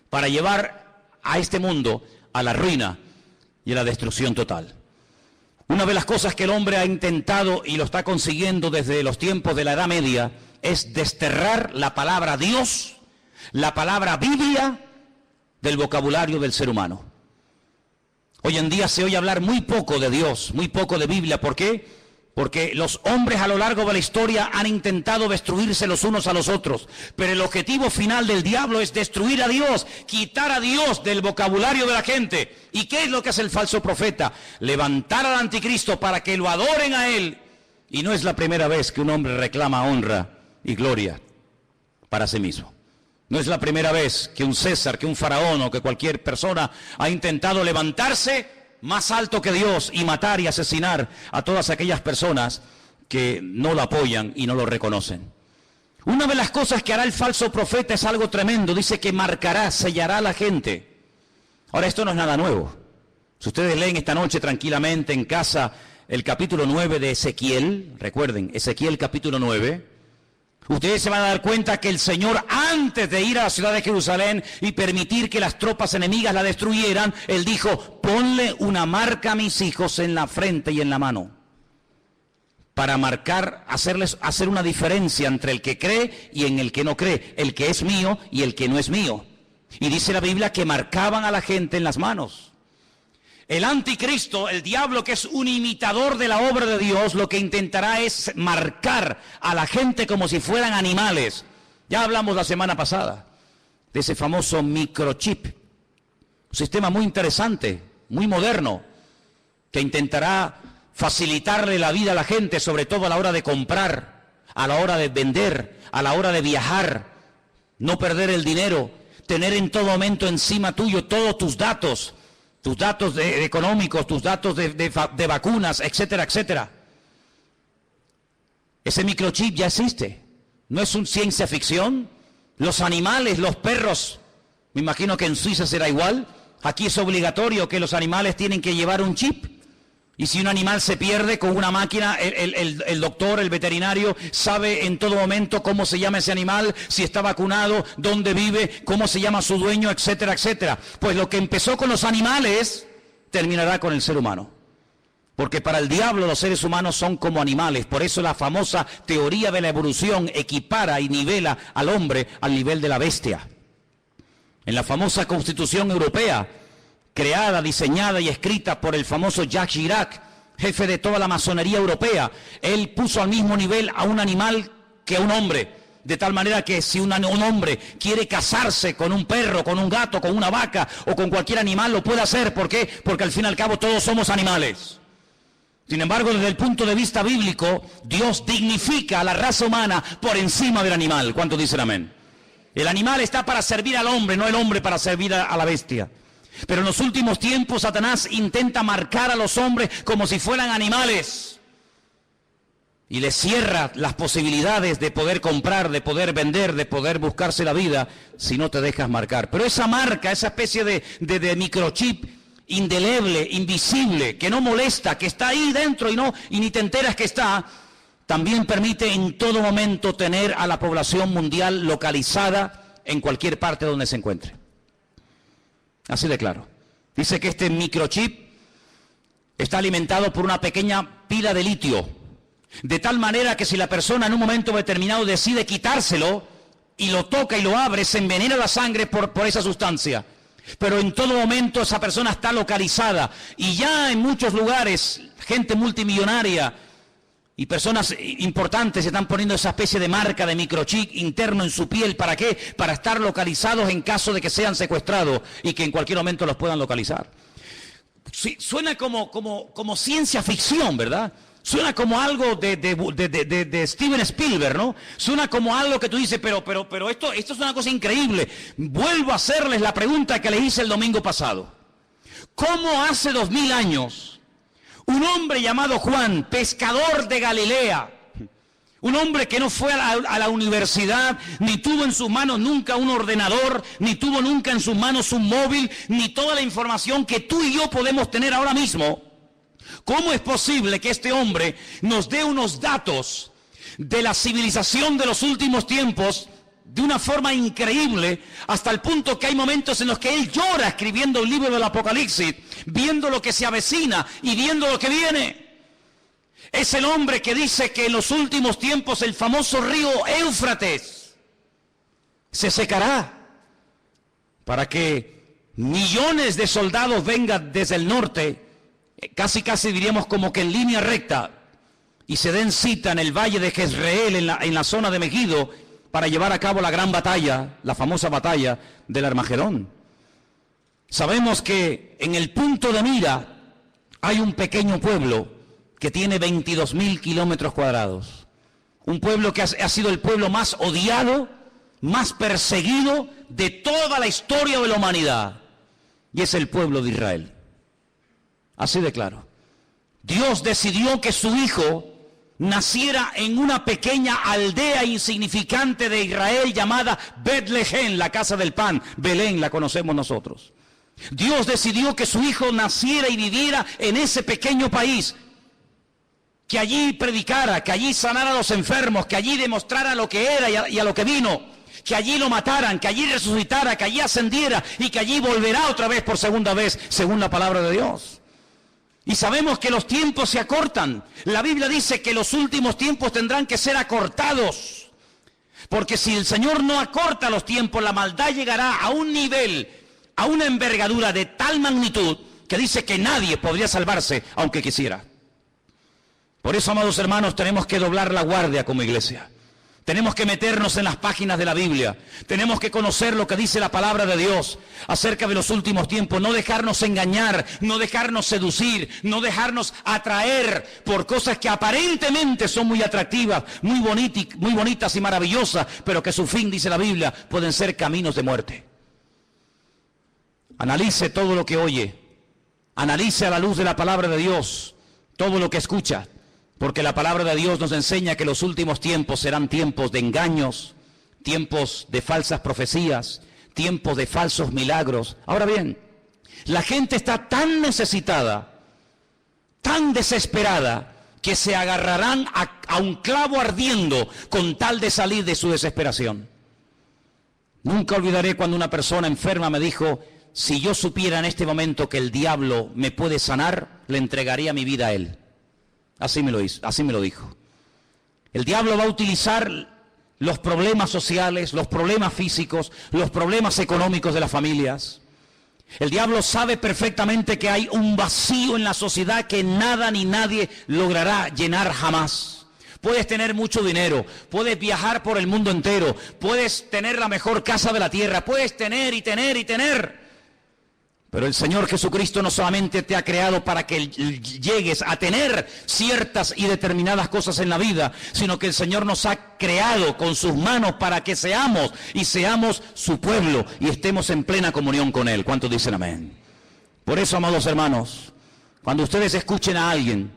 para llevar a este mundo a la ruina y a la destrucción total. Una de las cosas que el hombre ha intentado y lo está consiguiendo desde los tiempos de la Edad Media es desterrar la palabra Dios, la palabra Biblia del vocabulario del ser humano. Hoy en día se oye hablar muy poco de Dios, muy poco de Biblia. ¿Por qué? Porque los hombres a lo largo de la historia han intentado destruirse los unos a los otros. Pero el objetivo final del diablo es destruir a Dios, quitar a Dios del vocabulario de la gente. ¿Y qué es lo que hace el falso profeta? Levantar al anticristo para que lo adoren a él. Y no es la primera vez que un hombre reclama honra y gloria para sí mismo. No es la primera vez que un César, que un faraón o que cualquier persona ha intentado levantarse más alto que Dios y matar y asesinar a todas aquellas personas que no lo apoyan y no lo reconocen. Una de las cosas que hará el falso profeta es algo tremendo. Dice que marcará, sellará a la gente. Ahora, esto no es nada nuevo. Si ustedes leen esta noche tranquilamente en casa el capítulo 9 de Ezequiel, recuerden, Ezequiel capítulo 9, ustedes se van a dar cuenta que el Señor, antes de ir a la ciudad de Jerusalén y permitir que las tropas enemigas la destruyeran, Él dijo: ponle una marca a mis hijos en la frente y en la mano, para marcar, hacer una diferencia entre el que cree y en el que no cree, el que es mío y el que no es mío. Y dice la Biblia que marcaban a la gente en las manos. El anticristo, el diablo, que es un imitador de la obra de Dios, lo que intentará es marcar a la gente como si fueran animales. Ya hablamos la semana pasada de ese famoso microchip, un sistema muy interesante, muy moderno, que intentará facilitarle la vida a la gente, sobre todo a la hora de comprar, a la hora de vender, a la hora de viajar, no perder el dinero, tener en todo momento encima tuyo todos tus datos económicos, tus datos de vacunas, etcétera, etcétera. Ese microchip ya existe. No es una ciencia ficción. Los animales, los perros, me imagino que en Suiza será igual. Aquí es obligatorio que los animales tienen que llevar un chip. Y si un animal se pierde con una máquina, el doctor, el veterinario, sabe en todo momento cómo se llama ese animal, si está vacunado, dónde vive, cómo se llama su dueño, etcétera, etcétera. Pues lo que empezó con los animales, terminará con el ser humano. Porque para el diablo los seres humanos son como animales. Por eso la famosa teoría de la evolución equipara y nivela al hombre al nivel de la bestia. En la famosa Constitución Europea, creada, diseñada y escrita por el famoso Jacques Chirac, jefe de toda la masonería europea, él puso al mismo nivel a un animal que a un hombre, de tal manera que si un hombre quiere casarse con un perro, con un gato, con una vaca o con cualquier animal, lo puede hacer. ¿Por qué? Porque al fin y al cabo todos somos animales. Sin embargo, desde el punto de vista bíblico, Dios dignifica a la raza humana por encima del animal. ¿Cuántos dicen amén? El animal está para servir al hombre, no el hombre para servir a la bestia. Pero en los últimos tiempos Satanás intenta marcar a los hombres como si fueran animales. Y les cierra las posibilidades de poder comprar, de poder vender, de poder buscarse la vida si no te dejas marcar. Pero esa marca, esa especie de microchip indeleble, invisible, que no molesta, que está ahí dentro y ni te enteras que está, también permite en todo momento tener a la población mundial localizada en cualquier parte donde se encuentre. Así de claro. Dice que este microchip está alimentado por una pequeña pila de litio, de tal manera que si la persona en un momento determinado decide quitárselo y lo toca y lo abre, se envenena la sangre por esa sustancia. Pero en todo momento esa persona está localizada y ya en muchos lugares gente multimillonaria y personas importantes se están poniendo esa especie de marca de microchip interno en su piel. ¿Para qué? Para estar localizados en caso de que sean secuestrados y que en cualquier momento los puedan localizar. Sí, suena como ciencia ficción, ¿verdad? Suena como algo de Steven Spielberg, ¿no? Suena como algo que tú dices, pero esto es una cosa increíble. Vuelvo a hacerles la pregunta que les hice el domingo pasado. ¿Cómo hace 2000 años un hombre llamado Juan, pescador de Galilea, un hombre que no fue a la universidad, ni tuvo en sus manos nunca un ordenador, ni tuvo nunca en sus manos un móvil, ni toda la información que tú y yo podemos tener ahora mismo? ¿Cómo es posible que este hombre nos dé unos datos de la civilización de los últimos tiempos de una forma increíble, hasta el punto que hay momentos en los que él llora escribiendo el libro del Apocalipsis, viendo lo que se avecina y viendo lo que viene? Es el hombre que dice que en los últimos tiempos el famoso río Éufrates se secará para que millones de soldados vengan desde el norte, casi diríamos como que en línea recta, y se den cita en el valle de Jezreel, en la zona de Megiddo, para llevar a cabo la gran batalla, la famosa batalla del Armagedón. Sabemos que en el punto de mira hay un pequeño pueblo que tiene 22.000 kilómetros cuadrados. Un pueblo que ha sido el pueblo más odiado, más perseguido de toda la historia de la humanidad. Y es el pueblo de Israel. Así de claro. Dios decidió que su hijo naciera en una pequeña aldea insignificante de Israel llamada Betlehem, la casa del pan. Belén la conocemos nosotros. Dios decidió que su hijo naciera y viviera en ese pequeño país, que allí predicara, que allí sanara a los enfermos, que allí demostrara lo que era y a lo que vino, que allí lo mataran, que allí resucitara, que allí ascendiera y que allí volverá otra vez por segunda vez, según la palabra de Dios. Y sabemos que los tiempos se acortan. La Biblia dice que los últimos tiempos tendrán que ser acortados, porque si el Señor no acorta los tiempos, la maldad llegará a un nivel, a una envergadura de tal magnitud que dice que nadie podría salvarse aunque quisiera. Por eso, amados hermanos, tenemos que doblar la guardia como iglesia. Tenemos que meternos en las páginas de la Biblia. Tenemos que conocer lo que dice la palabra de Dios acerca de los últimos tiempos. No dejarnos engañar, no dejarnos seducir, no dejarnos atraer por cosas que aparentemente son muy atractivas, muy bonitas y maravillosas, pero que su fin, dice la Biblia, pueden ser caminos de muerte. Analice todo lo que oye. Analice a la luz de la palabra de Dios todo lo que escucha. Porque la palabra de Dios nos enseña que los últimos tiempos serán tiempos de engaños, tiempos de falsas profecías, tiempos de falsos milagros. Ahora bien, la gente está tan necesitada, tan desesperada, que se agarrarán a un clavo ardiendo con tal de salir de su desesperación. Nunca olvidaré cuando una persona enferma me dijo: si yo supiera en este momento que el diablo me puede sanar, le entregaría mi vida a él. Así me lo dijo. El diablo va a utilizar los problemas sociales, los problemas físicos, los problemas económicos de las familias. El diablo sabe perfectamente que hay un vacío en la sociedad que nada ni nadie logrará llenar jamás. Puedes tener mucho dinero, puedes viajar por el mundo entero, puedes tener la mejor casa de la tierra, puedes tener y tener y tener. Pero el Señor Jesucristo no solamente te ha creado para que llegues a tener ciertas y determinadas cosas en la vida, sino que el Señor nos ha creado con sus manos para que seamos su pueblo y estemos en plena comunión con Él. ¿Cuántos dicen amén? Por eso, amados hermanos, cuando ustedes escuchen a alguien,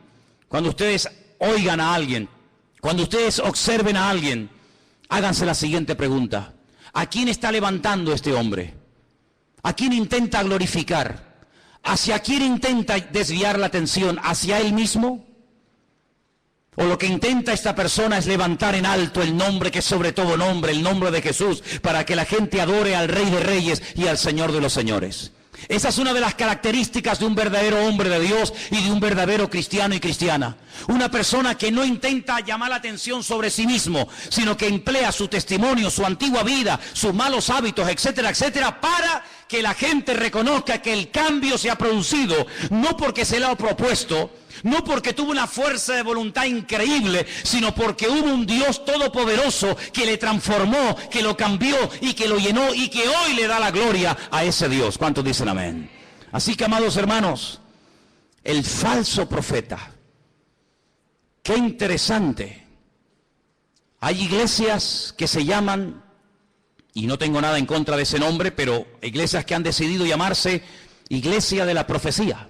cuando ustedes oigan a alguien, cuando ustedes observen a alguien, háganse la siguiente pregunta: ¿a quién está levantando este hombre? ¿A quién intenta glorificar? ¿Hacia quién intenta desviar la atención? ¿Hacia él mismo? ¿O lo que intenta esta persona es levantar en alto el nombre que es sobre todo nombre, el nombre de Jesús, para que la gente adore al Rey de Reyes y al Señor de los Señores? Esa es una de las características de un verdadero hombre de Dios y de un verdadero cristiano y cristiana. Una persona que no intenta llamar la atención sobre sí mismo, sino que emplea su testimonio, su antigua vida, sus malos hábitos, etcétera, etcétera, para que la gente reconozca que el cambio se ha producido, no porque se le ha propuesto, no porque tuvo una fuerza de voluntad increíble, sino porque hubo un Dios todopoderoso que le transformó, que lo cambió y que lo llenó y que hoy le da la gloria a ese Dios. ¿Cuántos dicen amén? Así que, amados hermanos, el falso profeta, qué interesante. Hay iglesias que se llaman, y no tengo nada en contra de ese nombre, pero iglesias que han decidido llamarse Iglesia de la Profecía.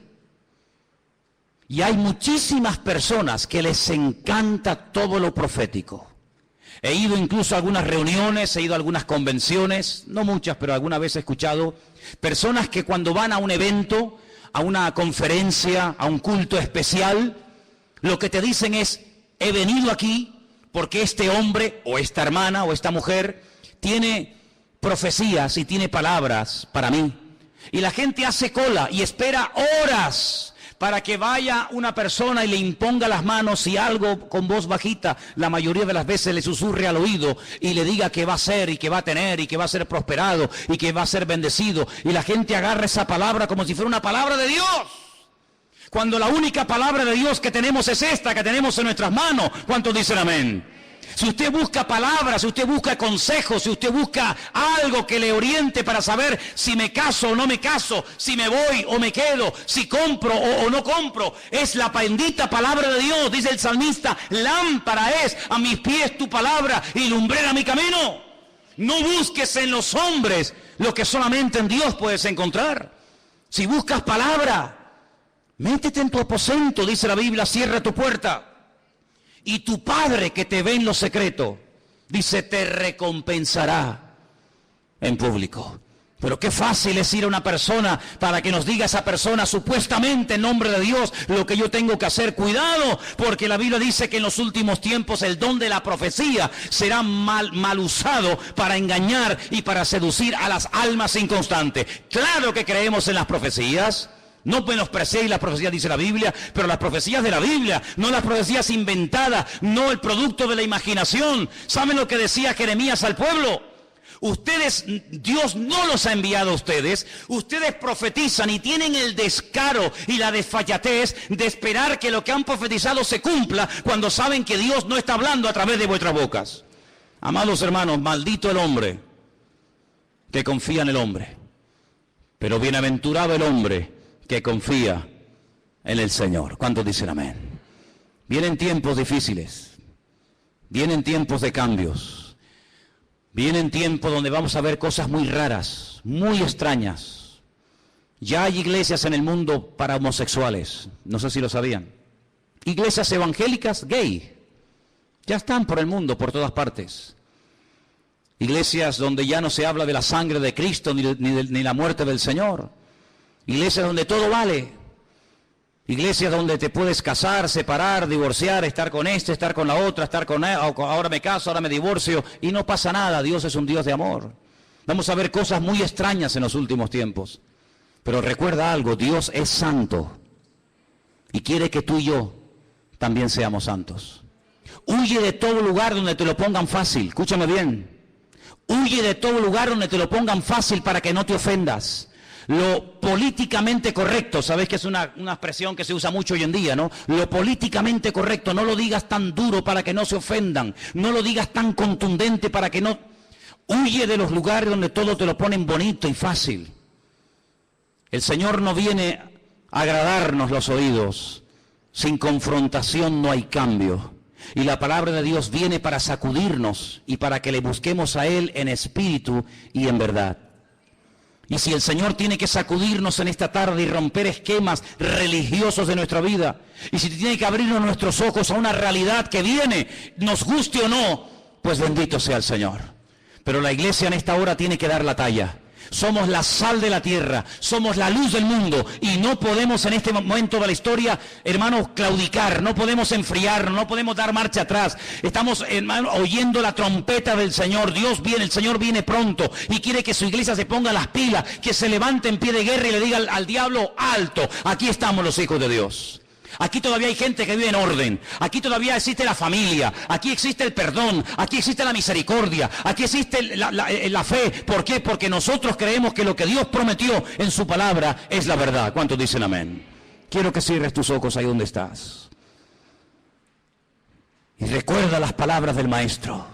Y hay muchísimas personas que les encanta todo lo profético. He ido incluso a algunas reuniones, he ido a algunas convenciones, no muchas, pero alguna vez he escuchado personas que cuando van a un evento, a una conferencia, a un culto especial, lo que te dicen es: he venido aquí porque este hombre o esta hermana o esta mujer tiene profecías y tiene palabras para mí. Y la gente hace cola y espera horas para que vaya una persona y le imponga las manos y algo con voz bajita, la mayoría de las veces le susurre al oído y le diga que va a ser y que va a tener y que va a ser prosperado y que va a ser bendecido. Y la gente agarra esa palabra como si fuera una palabra de Dios, cuando la única palabra de Dios que tenemos es esta, que tenemos en nuestras manos. ¿Cuántos dicen amén? Si usted busca palabras, si usted busca consejos, si usted busca algo que le oriente para saber si me caso o no me caso, si me voy o me quedo, si compro o no compro, es la bendita palabra de Dios. Dice el salmista: lámpara es a mis pies tu palabra y lumbrera mi camino. No busques en los hombres lo que solamente en Dios puedes encontrar. Si buscas palabra, métete en tu aposento, dice la Biblia, cierra tu puerta. Y tu Padre que te ve en lo secreto, dice, te recompensará en público. Pero qué fácil es ir a una persona para que nos diga esa persona, supuestamente en nombre de Dios, lo que yo tengo que hacer. Cuidado, porque la Biblia dice que en los últimos tiempos el don de la profecía será mal usado para engañar y para seducir a las almas inconstantes. Claro que creemos en las profecías. No menospreciéis las profecías, dice la Biblia, pero las profecías de la Biblia, no las profecías inventadas, no el producto de la imaginación. ¿Saben lo que decía Jeremías al pueblo? Ustedes, Dios no los ha enviado a ustedes, ustedes profetizan y tienen el descaro y la desfachatez de esperar que lo que han profetizado se cumpla cuando saben que Dios no está hablando a través de vuestras bocas. Amados hermanos, maldito el hombre que confía en el hombre, pero bienaventurado el hombre que confía en el Señor. ¿Cuántos dicen amén? Vienen tiempos difíciles, vienen tiempos de cambios, vienen tiempos donde vamos a ver cosas muy raras, muy extrañas. Ya hay iglesias en el mundo para homosexuales, no sé si lo sabían. Iglesias evangélicas gay, ya están por el mundo, por todas partes. Iglesias donde ya no se habla de la sangre de Cristo ni la muerte del Señor. Iglesias donde todo vale. Iglesias donde te puedes casar, separar, divorciar, estar con este, estar con la otra, estar con él, ahora me caso, ahora me divorcio y no pasa nada. Dios es un Dios de amor. Vamos a ver cosas muy extrañas en los últimos tiempos. Pero recuerda algo, Dios es santo y quiere que tú y yo también seamos santos. Huye de todo lugar donde te lo pongan fácil. Escúchame bien. Huye de todo lugar donde te lo pongan fácil para que no te ofendas. Lo políticamente correcto, sabes que es una expresión que se usa mucho hoy en día, ¿no? Lo políticamente correcto, no lo digas tan duro para que no se ofendan, no lo digas tan contundente para que no... Huye de los lugares donde todo te lo ponen bonito y fácil. El Señor no viene a agradarnos los oídos. Sin confrontación no hay cambio. Y la palabra de Dios viene para sacudirnos y para que le busquemos a Él en espíritu y en verdad. Y si el Señor tiene que sacudirnos en esta tarde y romper esquemas religiosos de nuestra vida, y si tiene que abrirnos nuestros ojos a una realidad que viene, nos guste o no, pues bendito sea el Señor. Pero la iglesia en esta hora tiene que dar la talla. Somos la sal de la tierra, somos la luz del mundo y no podemos en este momento de la historia, hermanos, claudicar, no podemos enfriar, no podemos dar marcha atrás. Estamos, hermanos, oyendo la trompeta del Señor. Dios viene, el Señor viene pronto y quiere que su iglesia se ponga las pilas, que se levante en pie de guerra y le diga al diablo: alto, aquí estamos los hijos de Dios. Aquí todavía hay gente que vive en orden, aquí todavía existe la familia, aquí existe el perdón, aquí existe la misericordia, aquí existe la fe. ¿Por qué? Porque nosotros creemos que lo que Dios prometió en su palabra es la verdad. ¿Cuántos dicen amén? Quiero que cierres tus ojos ahí donde estás. Y recuerda las palabras del Maestro.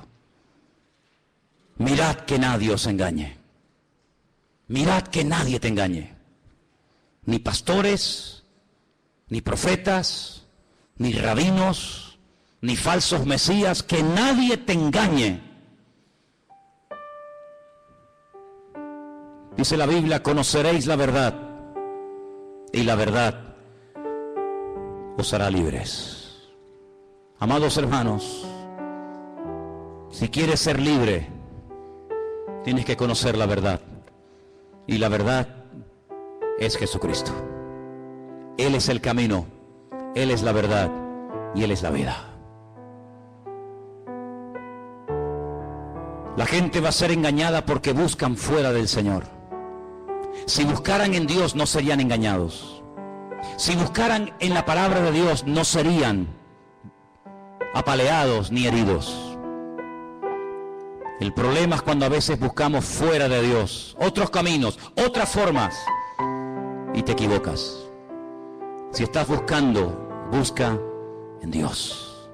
Mirad que nadie os engañe. Mirad que nadie te engañe. Ni pastores, ni profetas, ni rabinos, ni falsos mesías, que nadie te engañe. Dice la Biblia: conoceréis la verdad, y la verdad os hará libres. Amados hermanos, si quieres ser libre, tienes que conocer la verdad, y la verdad es Jesucristo. Él es el camino, Él es la verdad y Él es la vida. La gente va a ser engañada porque buscan fuera del Señor. Si buscaran en Dios no serían engañados. Si buscaran en la palabra de Dios no serían apaleados ni heridos. El problema es cuando a veces buscamos fuera de Dios otros caminos, otras formas, y te equivocas. Si estás buscando, busca en Dios.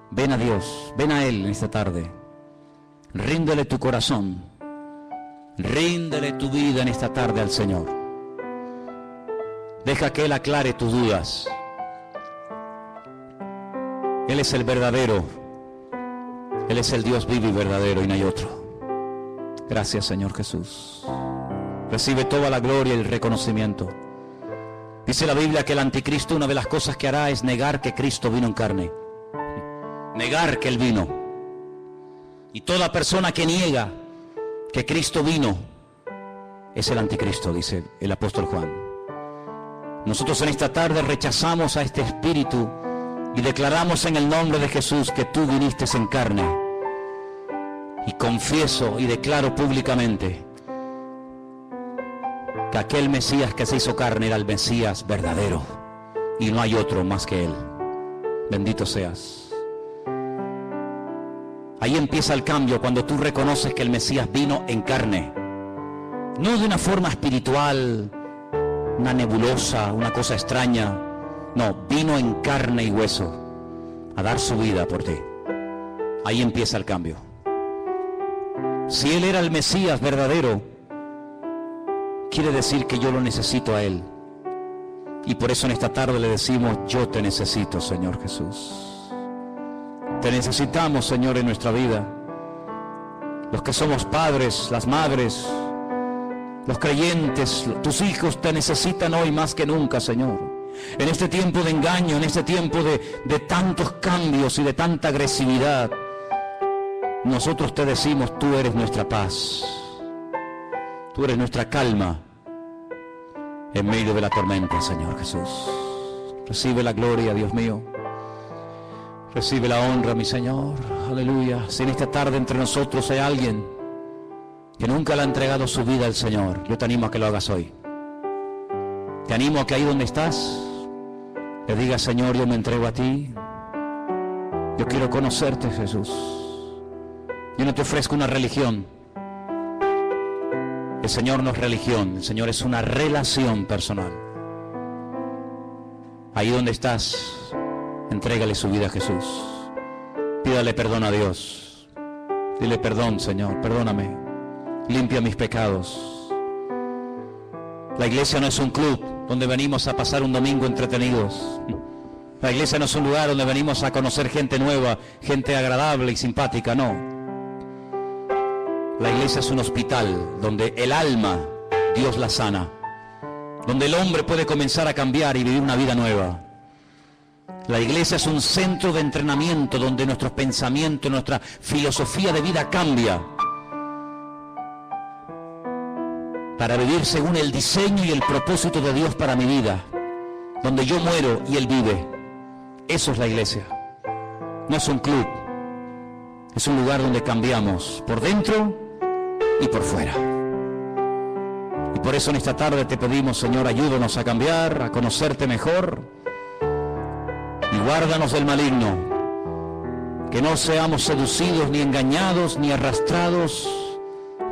Ven a Dios, ven a Él en esta tarde. Ríndele tu corazón. Ríndele tu vida en esta tarde al Señor. Deja que Él aclare tus dudas. Él es el verdadero. Él es el Dios vivo y verdadero y no hay otro. Gracias, Señor Jesús. Recibe toda la gloria y el reconocimiento. Dice la Biblia que el anticristo, una de las cosas que hará es negar que Cristo vino en carne. Negar que Él vino. Y toda persona que niega que Cristo vino es el anticristo, dice el apóstol Juan. Nosotros en esta tarde rechazamos a este espíritu y declaramos en el nombre de Jesús que tú viniste en carne. Y confieso y declaro públicamente que aquel Mesías que se hizo carne era el Mesías verdadero y no hay otro más que Él. Bendito seas. Ahí empieza el cambio, cuando tú reconoces que el Mesías vino en carne, no de una forma espiritual, una nebulosa, una cosa extraña. No, vino en carne y hueso a dar su vida por ti. Ahí empieza el cambio. Si Él era el Mesías verdadero, quiere decir que yo lo necesito a Él. Y por eso en esta tarde le decimos: yo te necesito, Señor Jesús. Te necesitamos, Señor, en nuestra vida. Los que somos padres, las madres, los creyentes, tus hijos te necesitan hoy más que nunca, Señor. En este tiempo de engaño, en este tiempo de tantos cambios y de tanta agresividad, nosotros te decimos: tú eres nuestra paz. Tú eres nuestra calma en medio de la tormenta, Señor Jesús. Recibe la gloria, Dios mío. Recibe la honra, mi Señor. Aleluya. Si en esta tarde entre nosotros hay alguien que nunca le ha entregado su vida al Señor, yo te animo a que lo hagas hoy. Te animo a que ahí donde estás le digas: Señor, yo me entrego a ti. Yo quiero conocerte, Jesús. Yo no te ofrezco una religión. El Señor no es religión, el Señor es una relación personal. Ahí donde estás, entrégale su vida a Jesús. Pídale perdón a Dios. Dile: perdón, Señor, perdóname. Limpia mis pecados. La iglesia no es un club donde venimos a pasar un domingo entretenidos. La iglesia no es un lugar donde venimos a conocer gente nueva, gente agradable y simpática, no. La iglesia es un hospital donde el alma, Dios la sana, donde el hombre puede comenzar a cambiar y vivir una vida nueva. La iglesia es un centro de entrenamiento donde nuestros pensamientos, nuestra filosofía de vida cambia para vivir según el diseño y el propósito de Dios para mi vida, donde yo muero y Él vive. Eso es la iglesia. No es un club, es un lugar donde cambiamos por dentro y por fuera. Y por eso en esta tarde te pedimos, Señor, ayúdanos a cambiar, a conocerte mejor y guárdanos del maligno, que no seamos seducidos ni engañados ni arrastrados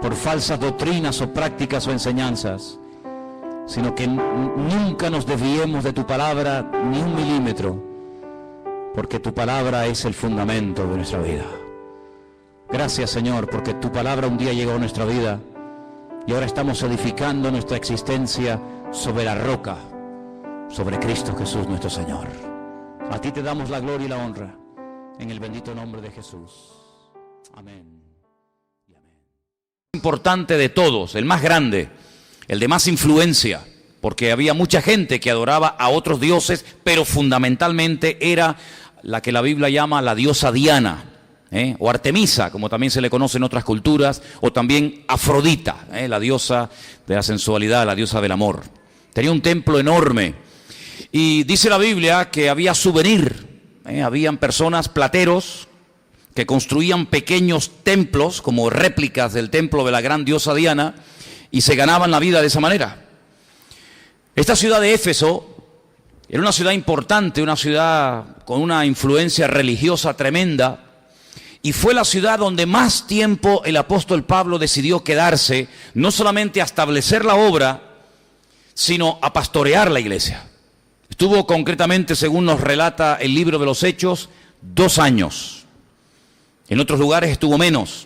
por falsas doctrinas o prácticas o enseñanzas, sino que nunca nos desviemos de tu palabra ni un milímetro, porque tu palabra es el fundamento de nuestra vida. Gracias, Señor, porque tu palabra un día llegó a nuestra vida y ahora estamos edificando nuestra existencia sobre la roca, sobre Cristo Jesús nuestro Señor. A ti te damos la gloria y la honra, en el bendito nombre de Jesús. Amén. Y amén. Importante de todos, el más grande, el de más influencia, porque había mucha gente que adoraba a otros dioses, pero fundamentalmente era la que la Biblia llama la diosa Diana, o Artemisa, como también se le conoce en otras culturas, o también Afrodita, la diosa de la sensualidad, la diosa del amor. Tenía un templo enorme. Y dice la Biblia que había souvenir, habían personas, plateros, que construían pequeños templos como réplicas del templo de la gran diosa Diana y se ganaban la vida de esa manera. Esta ciudad de Éfeso era una ciudad importante, una ciudad con una influencia religiosa tremenda, y fue la ciudad donde más tiempo el apóstol Pablo decidió quedarse, no solamente a establecer la obra, sino a pastorear la iglesia. Estuvo concretamente, según nos relata el libro de los Hechos, 2 años. En otros lugares estuvo menos.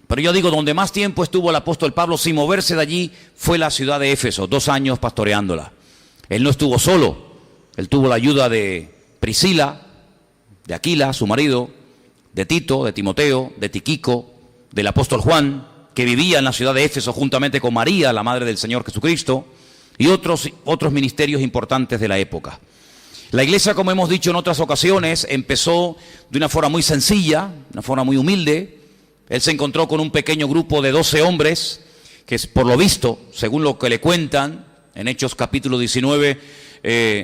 Pero yo digo, donde más tiempo estuvo el apóstol Pablo sin moverse de allí fue la ciudad de Éfeso, 2 años pastoreándola. Él no estuvo solo, él tuvo la ayuda de Priscila, de Aquila, su marido, de Tito, de Timoteo, de Tiquico, del apóstol Juan, que vivía en la ciudad de Éfeso juntamente con María, la madre del Señor Jesucristo, y otros ministerios importantes de la época. La iglesia, como hemos dicho en otras ocasiones, empezó de una forma muy sencilla, una forma muy humilde. Él se encontró con un pequeño grupo de 12 hombres, que por lo visto, según lo que le cuentan, en Hechos capítulo 19,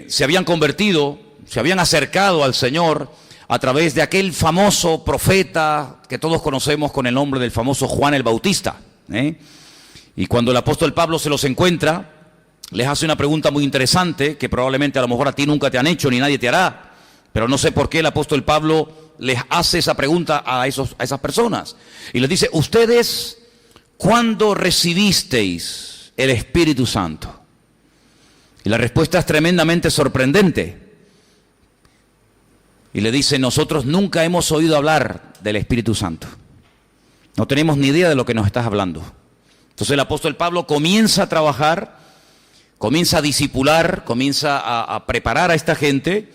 se habían convertido, se habían acercado al Señor a través de aquel famoso profeta que todos conocemos con el nombre del famoso Juan el Bautista. Y cuando el apóstol Pablo se los encuentra, les hace una pregunta muy interesante que probablemente a lo mejor a ti nunca te han hecho ni nadie te hará, pero no sé por qué el apóstol Pablo les hace esa pregunta a esas personas y les dice: ¿ustedes cuándo recibisteis el Espíritu Santo? Y la respuesta es tremendamente sorprendente y le dice: nosotros nunca hemos oído hablar del Espíritu Santo, no tenemos ni idea de lo que nos estás hablando. Entonces el apóstol Pablo comienza a trabajar, comienza a discipular, comienza a preparar a esta gente,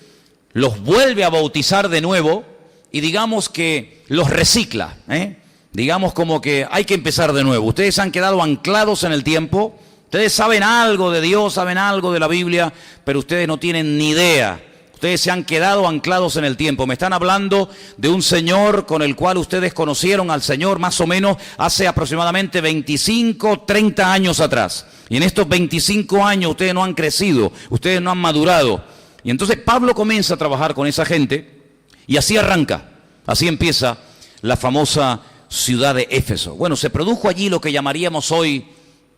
los vuelve a bautizar de nuevo y digamos que los recicla, digamos como que hay que empezar de nuevo. Ustedes han quedado anclados en el tiempo, ustedes saben algo de Dios, saben algo de la Biblia, pero ustedes no tienen ni idea. Ustedes se han quedado anclados en el tiempo. Me están hablando de un Señor con el cual ustedes conocieron al Señor más o menos hace aproximadamente 25, 30 años atrás. Y en estos 25 años ustedes no han crecido, ustedes no han madurado. Y entonces Pablo comienza a trabajar con esa gente y así arranca, así empieza la famosa ciudad de Éfeso. Bueno, se produjo allí lo que llamaríamos hoy,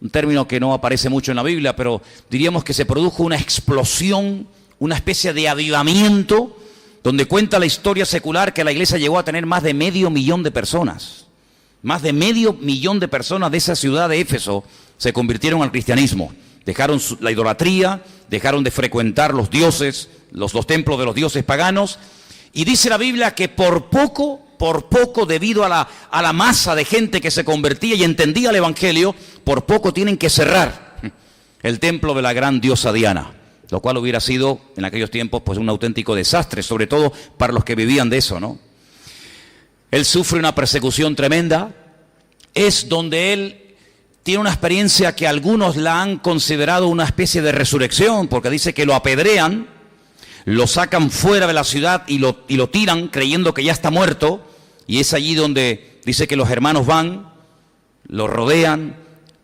un término que no aparece mucho en la Biblia, pero diríamos que se produjo una explosión, una especie de avivamiento, donde cuenta la historia secular que la iglesia llegó a tener más de 500.000 de personas. Más de 500.000 de personas de esa ciudad de Éfeso se convirtieron al cristianismo. Dejaron la idolatría, dejaron de frecuentar los dioses, los templos de los dioses paganos. Y dice la Biblia que por poco, debido a la masa de gente que se convertía y entendía el evangelio, por poco tienen que cerrar el templo de la gran diosa Diana, lo cual hubiera sido en aquellos tiempos pues un auténtico desastre, sobre todo para los que vivían de eso, ¿no? Él sufre una persecución tremenda, es donde él tiene una experiencia que algunos la han considerado una especie de resurrección, porque dice que lo apedrean, lo sacan fuera de la ciudad y lo tiran creyendo que ya está muerto, y es allí donde dice que los hermanos van, lo rodean,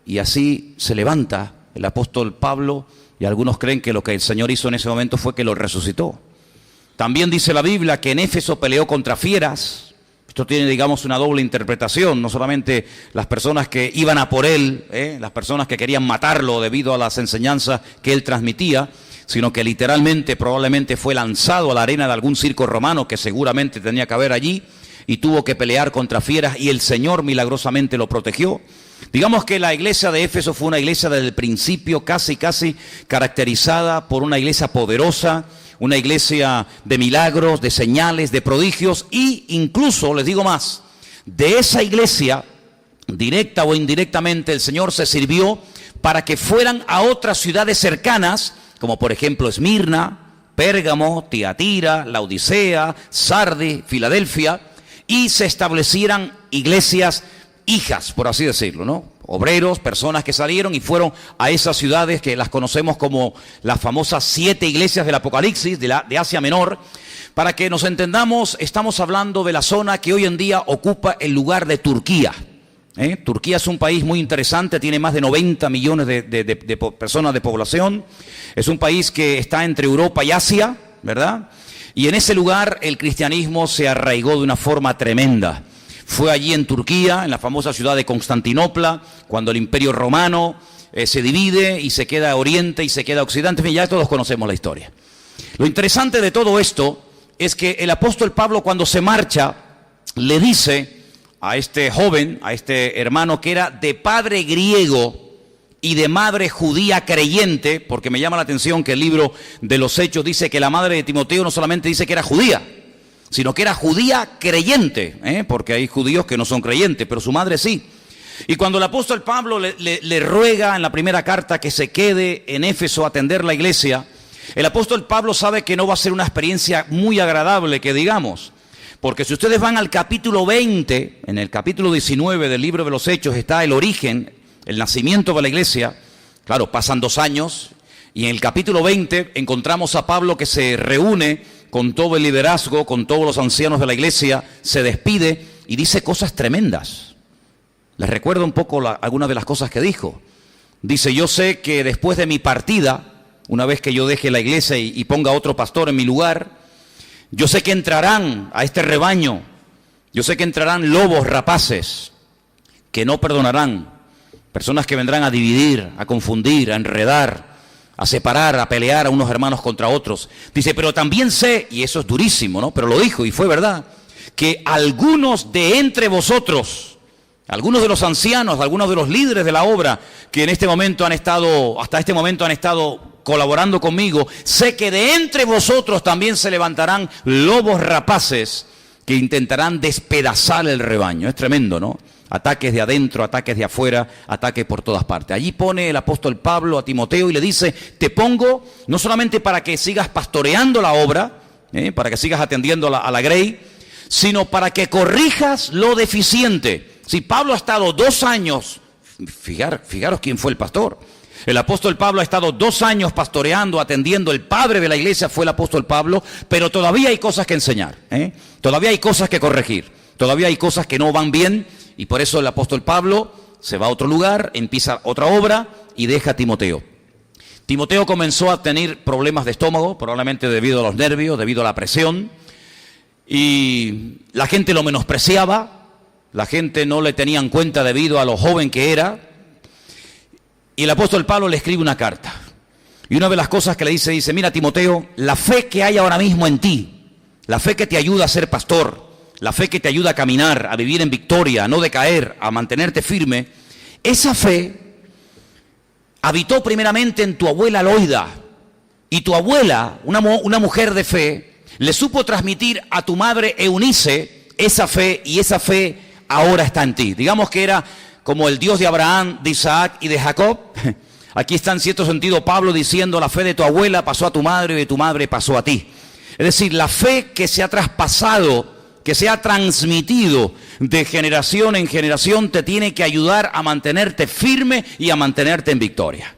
y así se levanta el apóstol Pablo, y algunos creen que lo que el Señor hizo en ese momento fue que lo resucitó. También dice la Biblia que en Éfeso peleó contra fieras. Esto tiene, digamos, una doble interpretación, no solamente las personas que iban a por él, las personas que querían matarlo debido a las enseñanzas que él transmitía, sino que literalmente probablemente fue lanzado a la arena de algún circo romano que seguramente tenía que haber allí y tuvo que pelear contra fieras y el Señor milagrosamente lo protegió. Digamos que la iglesia de Éfeso fue una iglesia desde el principio casi caracterizada por una iglesia poderosa, una iglesia de milagros, de señales, de prodigios, y incluso, les digo más, de esa iglesia, directa o indirectamente, el Señor se sirvió para que fueran a otras ciudades cercanas, como por ejemplo Esmirna, Pérgamo, Tiatira, Laodicea, Sardis, Filadelfia, y se establecieran iglesias hijas, por así decirlo, ¿no? Obreros, personas que salieron y fueron a esas ciudades que las conocemos como las famosas 7 iglesias del Apocalipsis, de Asia Menor. Para que nos entendamos, estamos hablando de la zona que hoy en día ocupa el lugar de Turquía. Turquía es un país muy interesante, tiene más de 90 millones de personas de población. Es un país que está entre Europa y Asia, ¿verdad? Y en ese lugar el cristianismo se arraigó de una forma tremenda. Fue allí en Turquía, en la famosa ciudad de Constantinopla, cuando el Imperio Romano se divide y se queda Oriente y se queda Occidente. En fin, ya todos conocemos la historia. Lo interesante de todo esto es que el apóstol Pablo, cuando se marcha, le dice a este joven, a este hermano que era de padre griego y de madre judía creyente, porque me llama la atención que el libro de los Hechos dice que la madre de Timoteo no solamente dice que era judía, sino que era judía creyente, porque hay judíos que no son creyentes, pero su madre sí. Y cuando el apóstol Pablo le ruega en la primera carta que se quede en Éfeso a atender la iglesia, el apóstol Pablo sabe que no va a ser una experiencia muy agradable, que digamos, porque si ustedes van al capítulo 20, en el capítulo 19 del libro de los Hechos está el origen, el nacimiento de la iglesia. Claro, pasan 2 años, y en el capítulo 20 encontramos a Pablo que se reúne con todo el liderazgo, con todos los ancianos de la iglesia, se despide y dice cosas tremendas. Les recuerdo un poco algunas de las cosas que dijo. Dice: yo sé que después de mi partida, una vez que yo deje la iglesia y ponga otro pastor en mi lugar, yo sé que entrarán a este rebaño, yo sé que entrarán lobos rapaces que no perdonarán, personas que vendrán a dividir, a confundir, a enredar, a separar, a pelear a unos hermanos contra otros. Dice, pero también sé, y eso es durísimo, ¿no? Pero lo dijo y fue verdad, que algunos de entre vosotros, algunos de los ancianos, algunos de los líderes de la obra que en este momento han estado, hasta este momento han estado colaborando conmigo, sé que de entre vosotros también se levantarán lobos rapaces que intentarán despedazar el rebaño. Es tremendo, ¿no? Ataques de adentro, ataques de afuera, ataques por todas partes. Allí pone el apóstol Pablo a Timoteo y le dice: te pongo no solamente para que sigas pastoreando la obra, para que sigas atendiendo a la grey, sino para que corrijas lo deficiente. Si Pablo ha estado 2 años, fijaros quién fue el pastor. El apóstol Pablo ha estado 2 años pastoreando, atendiendo. El padre de la iglesia fue el apóstol Pablo, pero todavía hay cosas que enseñar, todavía hay cosas que corregir, todavía hay cosas que no van bien. Y por eso el apóstol Pablo se va a otro lugar, empieza otra obra y deja a Timoteo. Timoteo comenzó a tener problemas de estómago, probablemente debido a los nervios, debido a la presión. Y la gente lo menospreciaba, la gente no le tenía en cuenta debido a lo joven que era. Y el apóstol Pablo le escribe una carta. Y una de las cosas que le dice, mira Timoteo, la fe que hay ahora mismo en ti, la fe que te ayuda a ser pastor, la fe que te ayuda a caminar, a vivir en victoria, a no decaer, a mantenerte firme, esa fe habitó primeramente en tu abuela Loida. Y tu abuela, una mujer de fe, le supo transmitir a tu madre Eunice esa fe, y esa fe ahora está en ti. Digamos que era como el Dios de Abraham, de Isaac y de Jacob. Aquí está en cierto sentido Pablo diciendo: la fe de tu abuela pasó a tu madre y de tu madre pasó a ti. Es decir, la fe que se ha traspasado, que se ha transmitido de generación en generación, te tiene que ayudar a mantenerte firme y a mantenerte en victoria.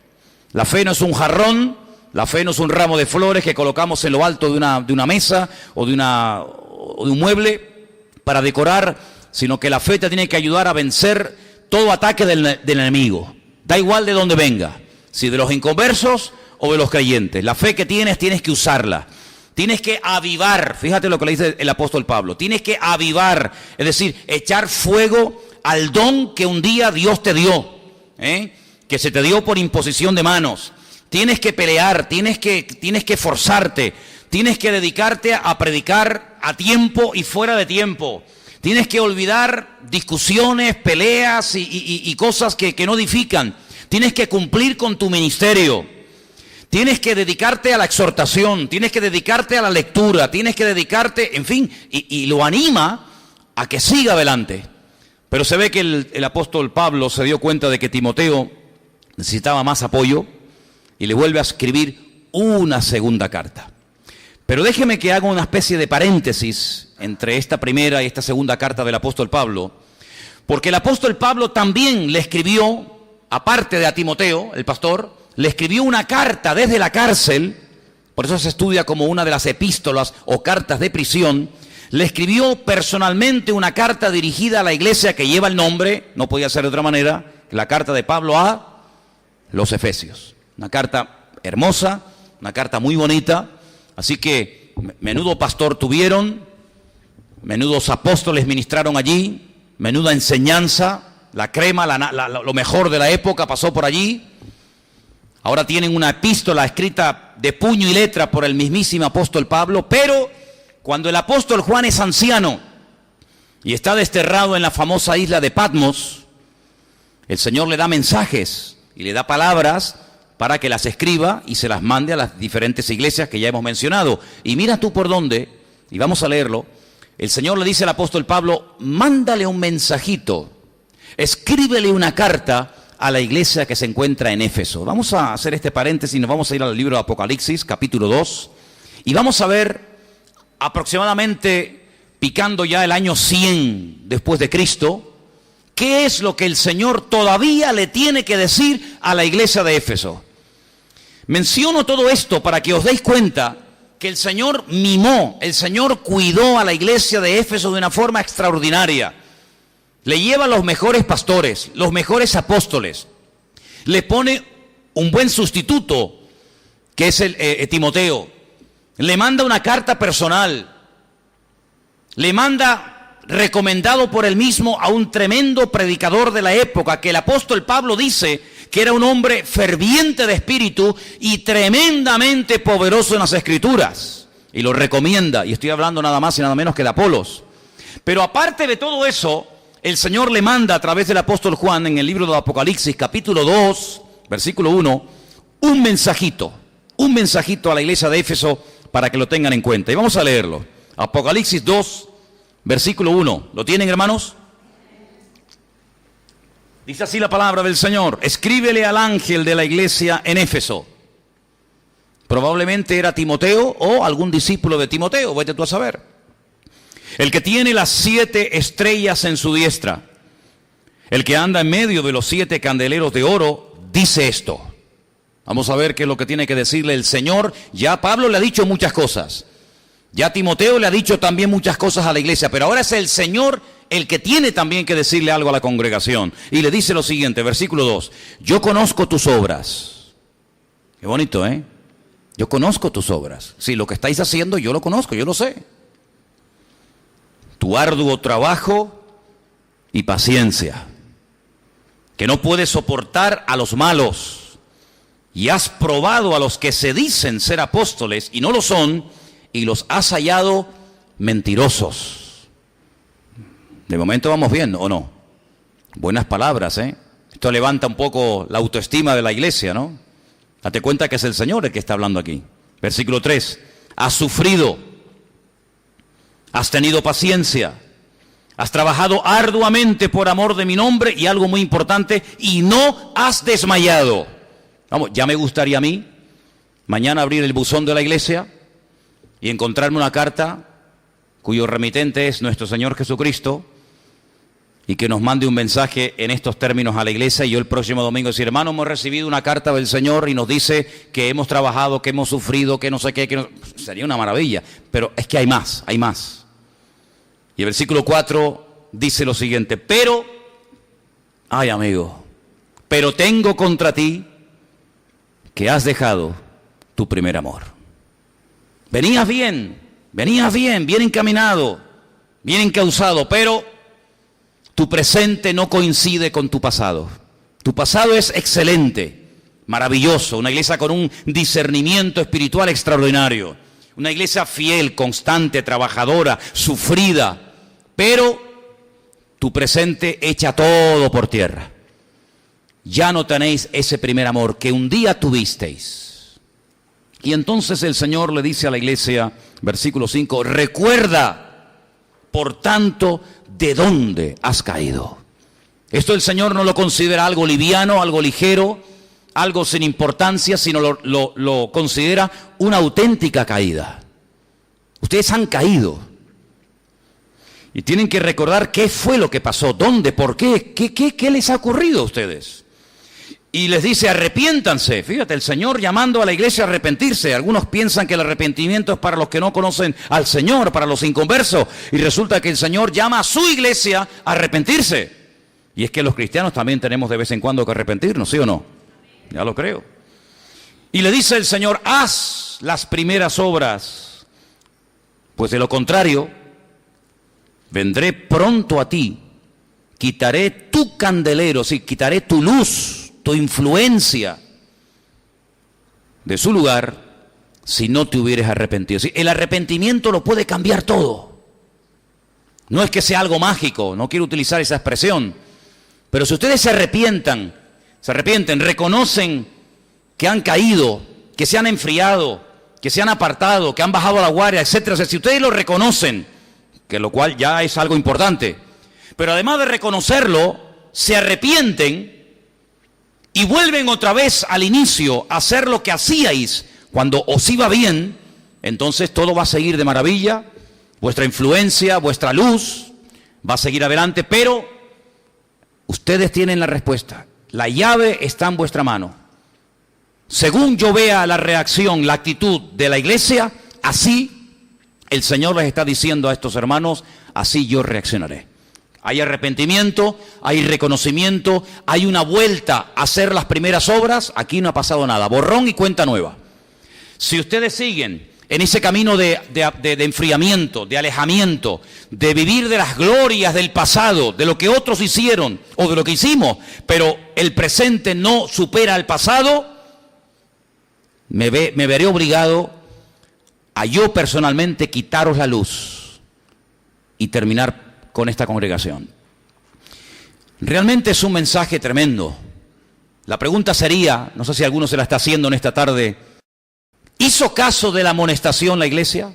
La fe no es un jarrón, la fe no es un ramo de flores que colocamos en lo alto de una mesa o de un mueble para decorar, sino que la fe te tiene que ayudar a vencer todo ataque del enemigo. Da igual de dónde venga, si de los inconversos o de los creyentes. La fe que tienes que usarla. Tienes que avivar, fíjate lo que le dice el apóstol Pablo, tienes que avivar, es decir, echar fuego al don que un día Dios te dio, que se te dio por imposición de manos. Tienes que pelear, tienes que esforzarte, tienes que dedicarte a predicar a tiempo y fuera de tiempo. Tienes que olvidar discusiones, peleas y cosas que no edifican. Tienes que cumplir con tu ministerio. Tienes que dedicarte a la exhortación, tienes que dedicarte a la lectura, tienes que dedicarte, en fin, y lo anima a que siga adelante. Pero se ve que el apóstol Pablo se dio cuenta de que Timoteo necesitaba más apoyo y le vuelve a escribir una segunda carta. Pero déjeme que haga una especie de paréntesis entre esta primera y esta segunda carta del apóstol Pablo, porque el apóstol Pablo también le escribió, aparte de a Timoteo, el pastor, le escribió una carta desde la cárcel, por eso se estudia como una de las epístolas o cartas de prisión. Le escribió personalmente una carta dirigida a la iglesia que lleva el nombre, no podía ser de otra manera, la carta de Pablo a los Efesios. Una carta hermosa, una carta muy bonita, así que menudo pastor tuvieron, menudos apóstoles ministraron allí, menuda enseñanza, la crema, lo mejor de la época pasó por allí. Ahora tienen una epístola escrita de puño y letra por el mismísimo apóstol Pablo, pero cuando el apóstol Juan es anciano y está desterrado en la famosa isla de Patmos, el Señor le da mensajes y le da palabras para que las escriba y se las mande a las diferentes iglesias que ya hemos mencionado. Y mira tú por dónde, y vamos a leerlo, el Señor le dice al apóstol Pablo: mándale un mensajito, escríbele una carta a la iglesia que se encuentra en Éfeso. Vamos a hacer este paréntesis y nos vamos a ir al libro de Apocalipsis, capítulo 2, y vamos a ver aproximadamente, picando ya el año 100 después de Cristo, qué es lo que el Señor todavía le tiene que decir a la iglesia de Éfeso. Menciono todo esto para que os deis cuenta que el Señor mimó, el Señor cuidó a la iglesia de Éfeso de una forma extraordinaria. Le lleva los mejores pastores, los mejores apóstoles. Le pone un buen sustituto, que es Timoteo. Le manda una carta personal. Le manda, recomendado por él mismo, a un tremendo predicador de la época, que el apóstol Pablo dice que era un hombre ferviente de espíritu y tremendamente poderoso en las Escrituras. Y lo recomienda, y estoy hablando nada más y nada menos que de Apolos. Pero aparte de todo eso, el Señor le manda a través del apóstol Juan en el libro de Apocalipsis, capítulo 2, versículo 1, un mensajito a la iglesia de Éfeso para que lo tengan en cuenta. Y vamos a leerlo. Apocalipsis 2, versículo 1. ¿Lo tienen, hermanos? Dice así la palabra del Señor: escríbele al ángel de la iglesia en Éfeso. Probablemente era Timoteo o algún discípulo de Timoteo, vete tú a saber. El que tiene las 7 estrellas en su diestra, el que anda en medio de los 7 candeleros de oro, dice esto. Vamos a ver qué es lo que tiene que decirle el Señor. Ya Pablo le ha dicho muchas cosas. Ya Timoteo le ha dicho también muchas cosas a la iglesia. Pero ahora es el Señor el que tiene también que decirle algo a la congregación. Y le dice lo siguiente, versículo 2. Yo conozco tus obras. Qué bonito, ¿eh? Yo conozco tus obras. Sí, lo que estáis haciendo yo lo conozco, yo lo sé. Tu arduo trabajo y paciencia, que no puedes soportar a los malos, y has probado a los que se dicen ser apóstoles y no lo son, y los has hallado mentirosos. De momento vamos bien, ¿o no? Buenas palabras, ¿eh? Esto levanta un poco la autoestima de la iglesia, ¿no? Date cuenta que es el Señor el que está hablando aquí. Versículo 3. Has sufrido, has tenido paciencia, has trabajado arduamente por amor de mi nombre, y algo muy importante, y no has desmayado. Vamos, ya me gustaría a mí mañana abrir el buzón de la iglesia y encontrarme una carta cuyo remitente es nuestro Señor Jesucristo y que nos mande un mensaje en estos términos a la iglesia y yo el próximo domingo decir, hermano, hemos recibido una carta del Señor y nos dice que hemos trabajado, que hemos sufrido, que no sé qué, que no... Sería una maravilla, pero es que hay más, hay más. Y el versículo 4 dice lo siguiente, pero, ay amigo, pero tengo contra ti que has dejado tu primer amor. Venías bien, bien encaminado, bien encauzado, pero tu presente no coincide con tu pasado. Tu pasado es excelente, maravilloso, una iglesia con un discernimiento espiritual extraordinario, una iglesia fiel, constante, trabajadora, sufrida, pero tu presente echa todo por tierra. Ya no tenéis ese primer amor que un día tuvisteis. Y entonces el Señor le dice a la iglesia, versículo 5, recuerda, por tanto, de dónde has caído. Esto el Señor no lo considera algo liviano, algo ligero, algo sin importancia, sino lo considera una auténtica caída. Ustedes han caído. Y tienen que recordar qué fue lo que pasó, dónde, por qué, qué les ha ocurrido a ustedes. Y les dice, arrepiéntanse. Fíjate, el Señor llamando a la iglesia a arrepentirse. Algunos piensan que el arrepentimiento es para los que no conocen al Señor, para los inconversos. Y resulta que el Señor llama a su iglesia a arrepentirse. Y es que los cristianos también tenemos de vez en cuando que arrepentirnos, ¿sí o no? Ya lo creo. Y le dice el Señor, haz las primeras obras. Pues de lo contrario, vendré pronto a ti, quitaré tu candelero, sí, quitaré tu luz, tu influencia de su lugar si no te hubieras arrepentido. ¿Sí? El arrepentimiento lo puede cambiar todo. No es que sea algo mágico, no quiero utilizar esa expresión, pero si ustedes se arrepienten, reconocen que han caído, que se han enfriado, que se han apartado, que han bajado la guardia, etcétera, si ustedes lo reconocen, que lo cual ya es algo importante, pero además de reconocerlo, se arrepienten y vuelven otra vez al inicio a hacer lo que hacíais cuando os iba bien, entonces todo va a seguir de maravilla, vuestra influencia, vuestra luz va a seguir adelante, pero ustedes tienen la respuesta, la llave está en vuestra mano. Según yo vea la reacción, la actitud de la iglesia, así el Señor les está diciendo a estos hermanos, así yo reaccionaré. Hay arrepentimiento, hay reconocimiento, hay una vuelta a hacer las primeras obras, aquí no ha pasado nada, borrón y cuenta nueva. Si ustedes siguen en ese camino de enfriamiento, de alejamiento, de vivir de las glorias del pasado, de lo que otros hicieron o de lo que hicimos, pero el presente no supera al pasado, me veré obligado a yo personalmente quitaros la luz y terminar con esta congregación. Realmente es un mensaje tremendo. La pregunta sería, no sé si alguno se la está haciendo en esta tarde, ¿hizo caso de la amonestación la iglesia?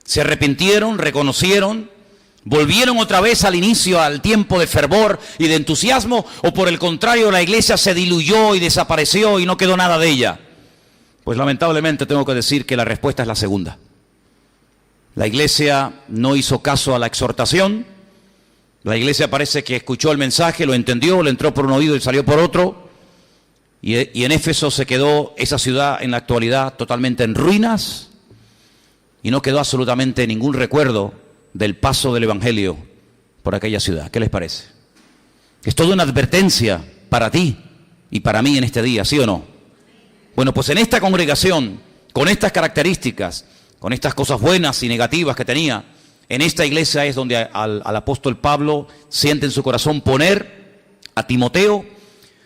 ¿Se arrepintieron, reconocieron, volvieron otra vez al inicio, al tiempo de fervor y de entusiasmo? ¿O por el contrario la iglesia se diluyó y desapareció y no quedó nada de ella? Pues lamentablemente tengo que decir que la respuesta es la segunda. La iglesia no hizo caso a la exhortación. La iglesia parece que escuchó el mensaje, lo entendió, le entró por un oído y salió por otro. Y en Éfeso se quedó esa ciudad en la actualidad totalmente en ruinas y no quedó absolutamente ningún recuerdo del paso del Evangelio por aquella ciudad. ¿Qué les parece? Es toda una advertencia para ti y para mí en este día, ¿sí o no? Bueno, pues en esta congregación, con estas características, con estas cosas buenas y negativas que tenía, en esta iglesia es donde al apóstol Pablo siente en su corazón poner a Timoteo,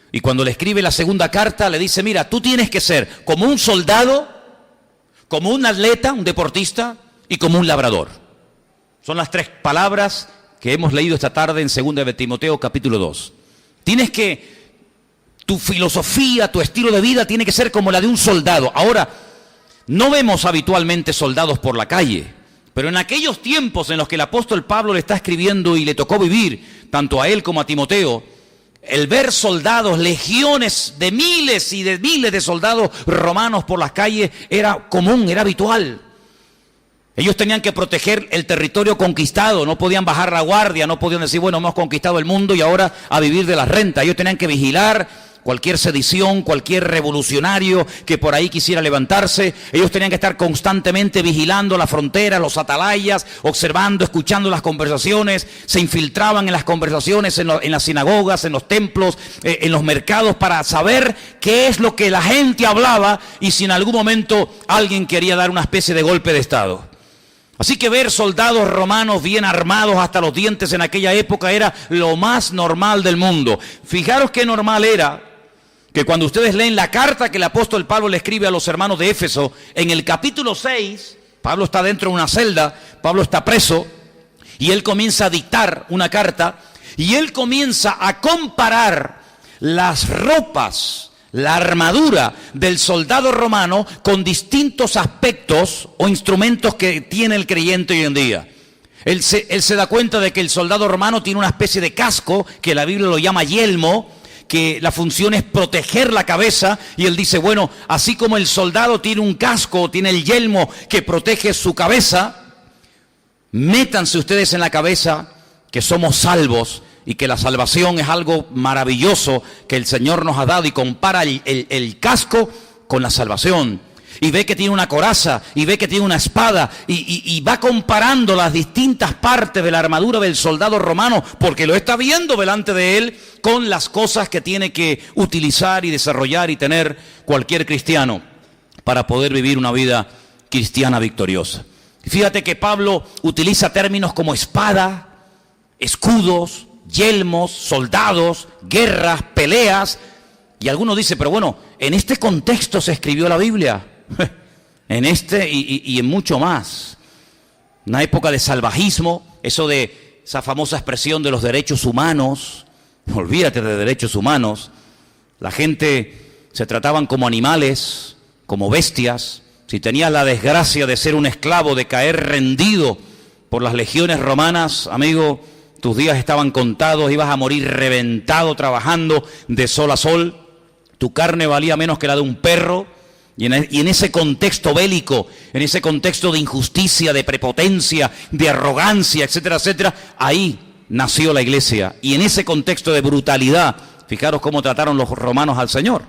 y cuando le escribe la segunda carta le dice, mira, tú tienes que ser como un soldado, como un atleta, un deportista y como un labrador. Son las tres palabras que hemos leído esta tarde en 2 de Timoteo capítulo 2. Tienes que, tu filosofía, tu estilo de vida tiene que ser como la de un soldado. Ahora, no vemos habitualmente soldados por la calle, pero en aquellos tiempos en los que el apóstol Pablo le está escribiendo y le tocó vivir, tanto a él como a Timoteo, el ver soldados, legiones de miles y de miles de soldados romanos por las calles era común, era habitual. Ellos tenían que proteger el territorio conquistado, no podían bajar la guardia, no podían decir, bueno, hemos conquistado el mundo y ahora a vivir de las rentas. Ellos tenían que vigilar cualquier sedición, cualquier revolucionario que por ahí quisiera levantarse. Ellos tenían que estar constantemente vigilando la frontera, los atalayas, observando, escuchando las conversaciones. Se infiltraban en las conversaciones, en las sinagogas, en los templos, en los mercados, para saber qué es lo que la gente hablaba y si en algún momento alguien quería dar una especie de golpe de estado. Así que ver soldados romanos bien armados hasta los dientes en aquella época era lo más normal del mundo. Fijaros qué normal era que cuando ustedes leen la carta que el apóstol Pablo le escribe a los hermanos de Éfeso, en el capítulo 6, Pablo está dentro de una celda, Pablo está preso, y él comienza a dictar una carta, y él comienza a comparar las ropas, la armadura del soldado romano con distintos aspectos o instrumentos que tiene el creyente hoy en día. Él se da cuenta de que el soldado romano tiene una especie de casco, que la Biblia lo llama yelmo, que la función es proteger la cabeza, y él dice, bueno, así como el soldado tiene un casco, tiene el yelmo que protege su cabeza, métanse ustedes en la cabeza que somos salvos y que la salvación es algo maravilloso que el Señor nos ha dado, y compara el casco con la salvación. Y ve que tiene una coraza, y ve que tiene una espada, y va comparando las distintas partes de la armadura del soldado romano, porque lo está viendo delante de él con las cosas que tiene que utilizar y desarrollar y tener cualquier cristiano para poder vivir una vida cristiana victoriosa. Fíjate que Pablo utiliza términos como espada, escudos, yelmos, soldados, guerras, peleas, y algunos dicen, pero bueno, en este contexto se escribió la Biblia. En este y en mucho más. Una época de salvajismo, esa famosa expresión de los derechos humanos. Olvídate de derechos humanos. La gente se trataban como animales, como bestias. Si tenías la desgracia de ser un esclavo, de caer rendido por las legiones romanas, amigo, tus días estaban contados, ibas a morir reventado trabajando de sol a sol. Tu carne valía menos que la de un perro. Y en ese contexto bélico, en ese contexto de injusticia, de prepotencia, de arrogancia, etcétera, etcétera, ahí nació la iglesia. Y en ese contexto de brutalidad, fijaros cómo trataron los romanos al Señor.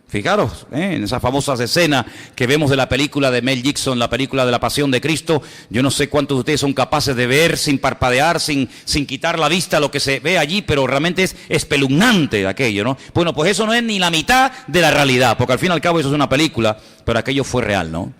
Fijaros, en esas famosas escenas que vemos de la película de Mel Gibson, la película de la Pasión de Cristo. Yo no sé cuántos de ustedes son capaces de ver sin parpadear, sin quitar la vista lo que se ve allí, pero realmente es espeluznante aquello, ¿no? Bueno, pues eso no es ni la mitad de la realidad, porque al fin y al cabo eso es una película, pero aquello fue real, ¿no?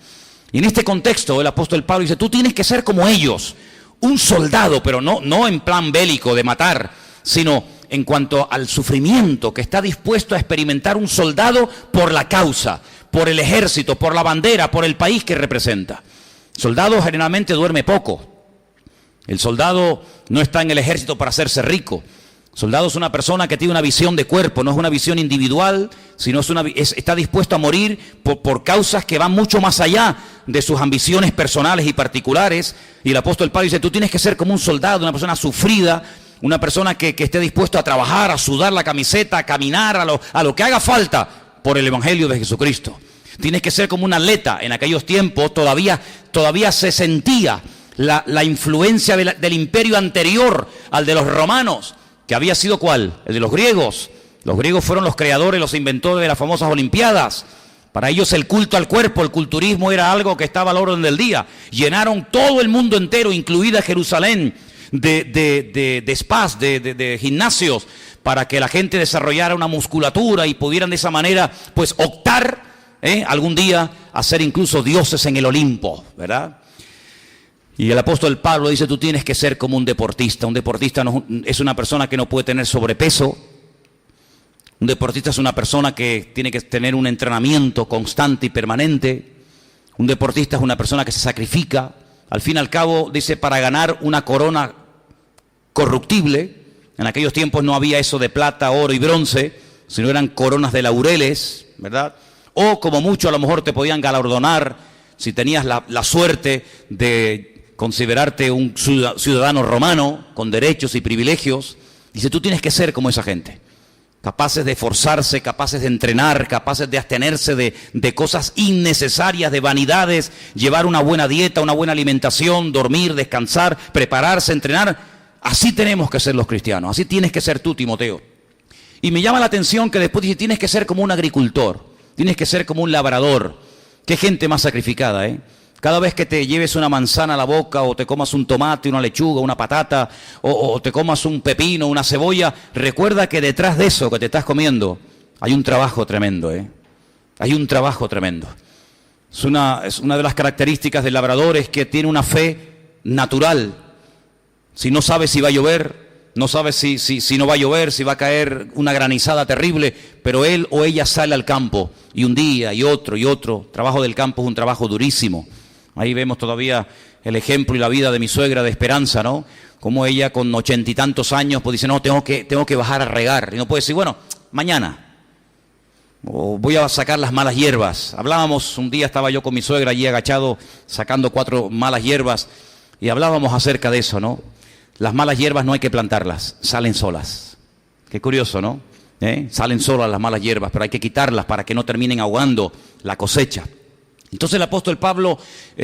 Y en este contexto el apóstol Pablo dice, tú tienes que ser como ellos, un soldado, pero no en plan bélico de matar, sino en cuanto al sufrimiento que está dispuesto a experimentar un soldado por la causa, por el ejército, por la bandera, por el país que representa. El soldado generalmente duerme poco. El soldado no está en el ejército para hacerse rico. El soldado es una persona que tiene una visión de cuerpo, no es una visión individual, sino está dispuesto a morir por causas que van mucho más allá de sus ambiciones personales y particulares. Y el apóstol Pablo dice, tú tienes que ser como un soldado, una persona sufrida, una persona que esté dispuesto a trabajar, a sudar la camiseta, a caminar, a lo que haga falta por el Evangelio de Jesucristo. Tienes que ser como un atleta. En aquellos tiempos todavía se sentía la influencia del imperio anterior al de los romanos, que había sido ¿cuál? El de los griegos. Los griegos fueron los creadores, los inventores de las famosas Olimpiadas. Para ellos el culto al cuerpo, el culturismo era algo que estaba al orden del día. Llenaron todo el mundo entero, incluida Jerusalén, de spas, de gimnasios, para que la gente desarrollara una musculatura y pudieran de esa manera pues optar algún día a ser incluso dioses en el Olimpo, ¿verdad? Y el apóstol Pablo dice, tú tienes que ser como un deportista. Un deportista es una persona que no puede tener sobrepeso. Un deportista es una persona que tiene que tener un entrenamiento constante y permanente. Un deportista es una persona que se sacrifica. Al fin y al cabo, dice, para ganar una corona corruptible. En aquellos tiempos no había eso de plata, oro y bronce, sino eran coronas de laureles, ¿verdad? O como mucho a lo mejor te podían galardonar si tenías la suerte de considerarte un ciudadano romano con derechos y privilegios. Dice, tú tienes que ser como esa gente. capaces de esforzarse, capaces de entrenar, capaces de abstenerse de cosas innecesarias, de vanidades, llevar una buena dieta, una buena alimentación, dormir, descansar, prepararse, entrenar. Así tenemos que ser los cristianos, así tienes que ser tú, Timoteo. Y me llama la atención que después dice, tienes que ser como un agricultor, tienes que ser como un labrador. Qué gente más sacrificada, ¿eh? Cada vez que te lleves una manzana a la boca, o te comas un tomate, una lechuga, una patata, o te comas un pepino, una cebolla, recuerda que detrás de eso que te estás comiendo hay un trabajo tremendo, ¿eh? Hay un trabajo tremendo. Es una de las características del labrador, es que tiene una fe natural. Si no sabe si va a llover, no sabe si no va a llover, si va a caer una granizada terrible, pero él o ella sale al campo, y un día, y otro, y otro. El trabajo del campo es un trabajo durísimo. Ahí vemos todavía el ejemplo y la vida de mi suegra de Esperanza, ¿no? Como ella con 80 y tantos años pues dice, no, tengo que bajar a regar. Y no puede decir, bueno, mañana. O voy a sacar las malas hierbas. Hablábamos, un día estaba yo con mi suegra allí agachado, sacando 4 malas hierbas, y hablábamos acerca de eso, ¿no? Las malas hierbas no hay que plantarlas, salen solas. Qué curioso, ¿no? Salen solas las malas hierbas, pero hay que quitarlas para que no terminen ahogando la cosecha. Entonces el apóstol Pablo,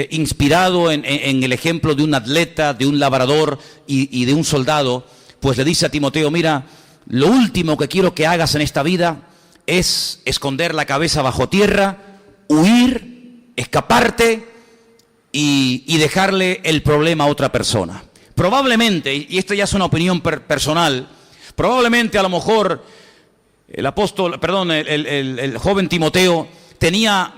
inspirado en el ejemplo de un atleta, de un labrador y de un soldado, pues le dice a Timoteo, mira, lo último que quiero que hagas en esta vida es esconder la cabeza bajo tierra, huir, escaparte y dejarle el problema a otra persona. Probablemente, y esto ya es una opinión personal, probablemente a lo mejor el joven Timoteo tenía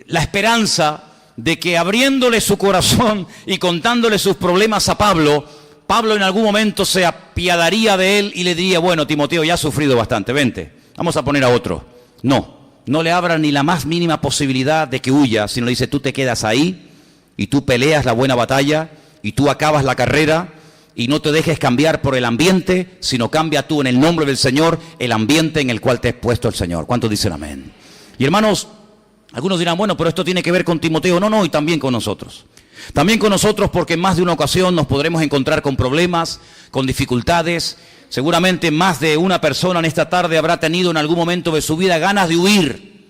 la esperanza de que abriéndole su corazón y contándole sus problemas a Pablo, Pablo en algún momento se apiadaría de él y le diría, bueno, Timoteo, ya has sufrido bastante, vente, vamos a poner a otro. No le abra ni la más mínima posibilidad de que huya, sino le dice, tú te quedas ahí y tú peleas la buena batalla y tú acabas la carrera y no te dejes cambiar por el ambiente, sino cambia tú en el nombre del Señor el ambiente en el cual te ha puesto el Señor. ¿Cuántos dicen amén? Y hermanos, algunos dirán, bueno, pero esto tiene que ver con Timoteo. No, y también con nosotros. También con nosotros, porque en más de una ocasión nos podremos encontrar con problemas, con dificultades. Seguramente más de una persona en esta tarde habrá tenido en algún momento de su vida ganas de huir,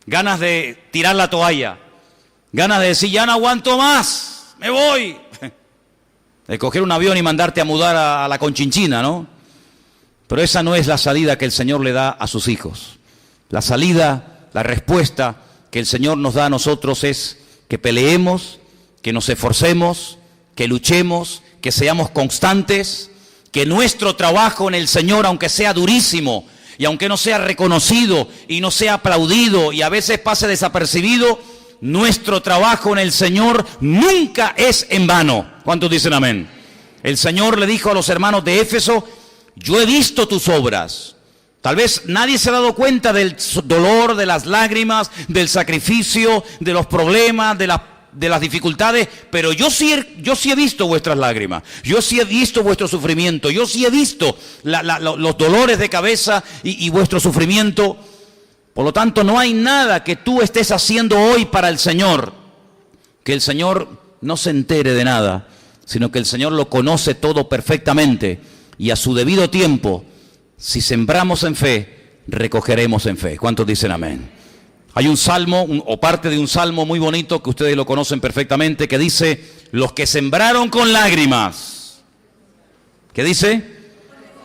ganas de tirar la toalla, ganas de decir, ya no aguanto más, me voy. De coger un avión y mandarte a mudar a la Conchinchina, ¿no? Pero esa no es la salida que el Señor le da a sus hijos. La salida, la respuesta que el Señor nos da a nosotros es que peleemos, que nos esforcemos, que luchemos, que seamos constantes, que nuestro trabajo en el Señor, aunque sea durísimo y aunque no sea reconocido y no sea aplaudido y a veces pase desapercibido, nuestro trabajo en el Señor nunca es en vano. ¿Cuántos dicen amén? El Señor le dijo a los hermanos de Éfeso, yo he visto tus obras. Tal vez nadie se ha dado cuenta del dolor, de las lágrimas, del sacrificio, de los problemas, de las dificultades, pero yo sí he visto vuestras lágrimas, yo sí he visto vuestro sufrimiento, yo sí he visto los dolores de cabeza y vuestro sufrimiento. Por lo tanto, no hay nada que tú estés haciendo hoy para el Señor, que el Señor no se entere de nada, sino que el Señor lo conoce todo perfectamente y a su debido tiempo, si sembramos en fe, recogeremos en fe. ¿Cuántos dicen amén? Hay un salmo, o parte de un salmo muy bonito, que ustedes lo conocen perfectamente, que dice, los que sembraron con lágrimas, ¿qué dice?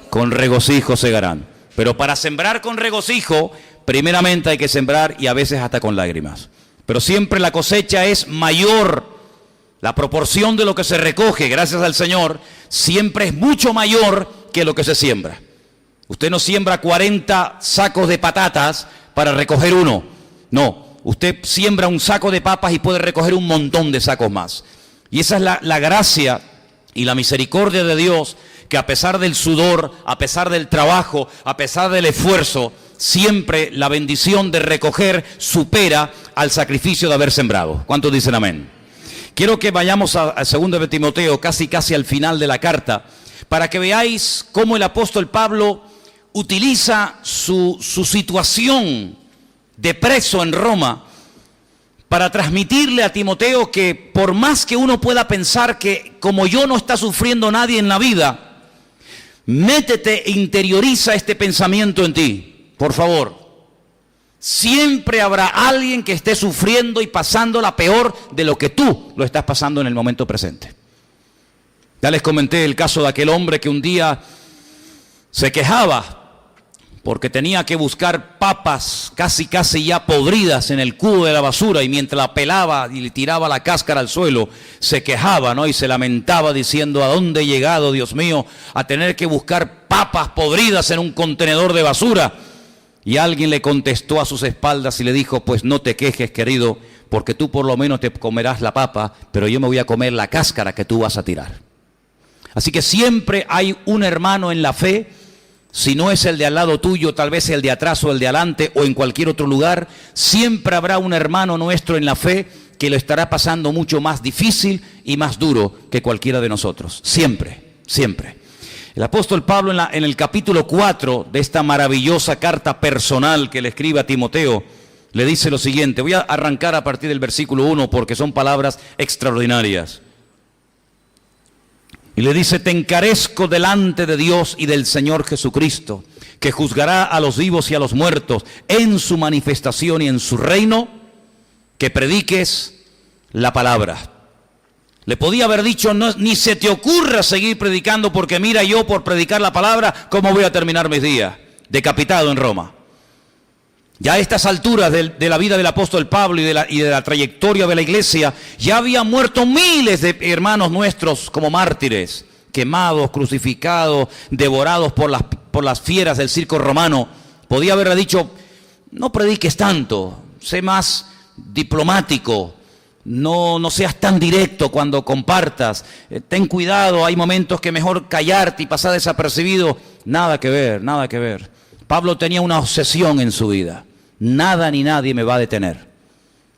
Con regocijo segarán. Pero para sembrar con regocijo, primeramente hay que sembrar y a veces hasta con lágrimas. Pero siempre la cosecha es mayor, la proporción de lo que se recoge, gracias al Señor, siempre es mucho mayor que lo que se siembra. Usted no siembra 40 sacos de patatas para recoger uno. No, usted siembra un saco de papas y puede recoger un montón de sacos más. Y esa es la gracia y la misericordia de Dios, que a pesar del sudor, a pesar del trabajo, a pesar del esfuerzo, siempre la bendición de recoger supera al sacrificio de haber sembrado. ¿Cuántos dicen amén? Quiero que vayamos a 2 de Timoteo, casi al final de la carta, para que veáis cómo el apóstol Pablo utiliza su situación de preso en Roma para transmitirle a Timoteo que por más que uno pueda pensar que como yo no está sufriendo nadie en la vida, Métete e interioriza este pensamiento en ti, por favor. Siempre habrá alguien que esté sufriendo y pasándola peor de lo que tú lo estás pasando en el momento presente. Ya les comenté el caso de aquel hombre que un día se quejaba porque tenía que buscar papas casi ya podridas en el cubo de la basura, y mientras la pelaba y le tiraba la cáscara al suelo, se quejaba, ¿no? Y se lamentaba diciendo: ¿a dónde he llegado, Dios mío, a tener que buscar papas podridas en un contenedor de basura? Y alguien le contestó a sus espaldas y le dijo: pues no te quejes, querido, porque tú por lo menos te comerás la papa, pero yo me voy a comer la cáscara que tú vas a tirar. Así que siempre hay un hermano en la fe. Si no es el de al lado tuyo, tal vez el de atrás o el de adelante o en cualquier otro lugar, siempre habrá un hermano nuestro en la fe que lo estará pasando mucho más difícil y más duro que cualquiera de nosotros. Siempre, siempre. El apóstol Pablo en el capítulo 4 de esta maravillosa carta personal que le escribe a Timoteo, le dice lo siguiente. Voy a arrancar a partir del versículo 1 porque son palabras extraordinarias. Y le dice: te encarezco delante de Dios y del Señor Jesucristo, que juzgará a los vivos y a los muertos en su manifestación y en su reino, que prediques la palabra. Le podía haber dicho: no, ni se te ocurra seguir predicando, porque mira, yo por predicar la palabra, ¿cómo voy a terminar mis días? Decapitado en Roma. Ya a estas alturas de la vida del apóstol Pablo y de la trayectoria de la iglesia, ya habían muerto miles de hermanos nuestros como mártires, quemados, crucificados, devorados por las fieras del circo romano. Podía haberle dicho: no prediques tanto, sé más diplomático, no seas tan directo cuando compartas, ten cuidado, hay momentos que mejor callarte y pasar desapercibido. Nada que ver, nada que ver. Pablo tenía una obsesión en su vida. Nada ni nadie me va a detener.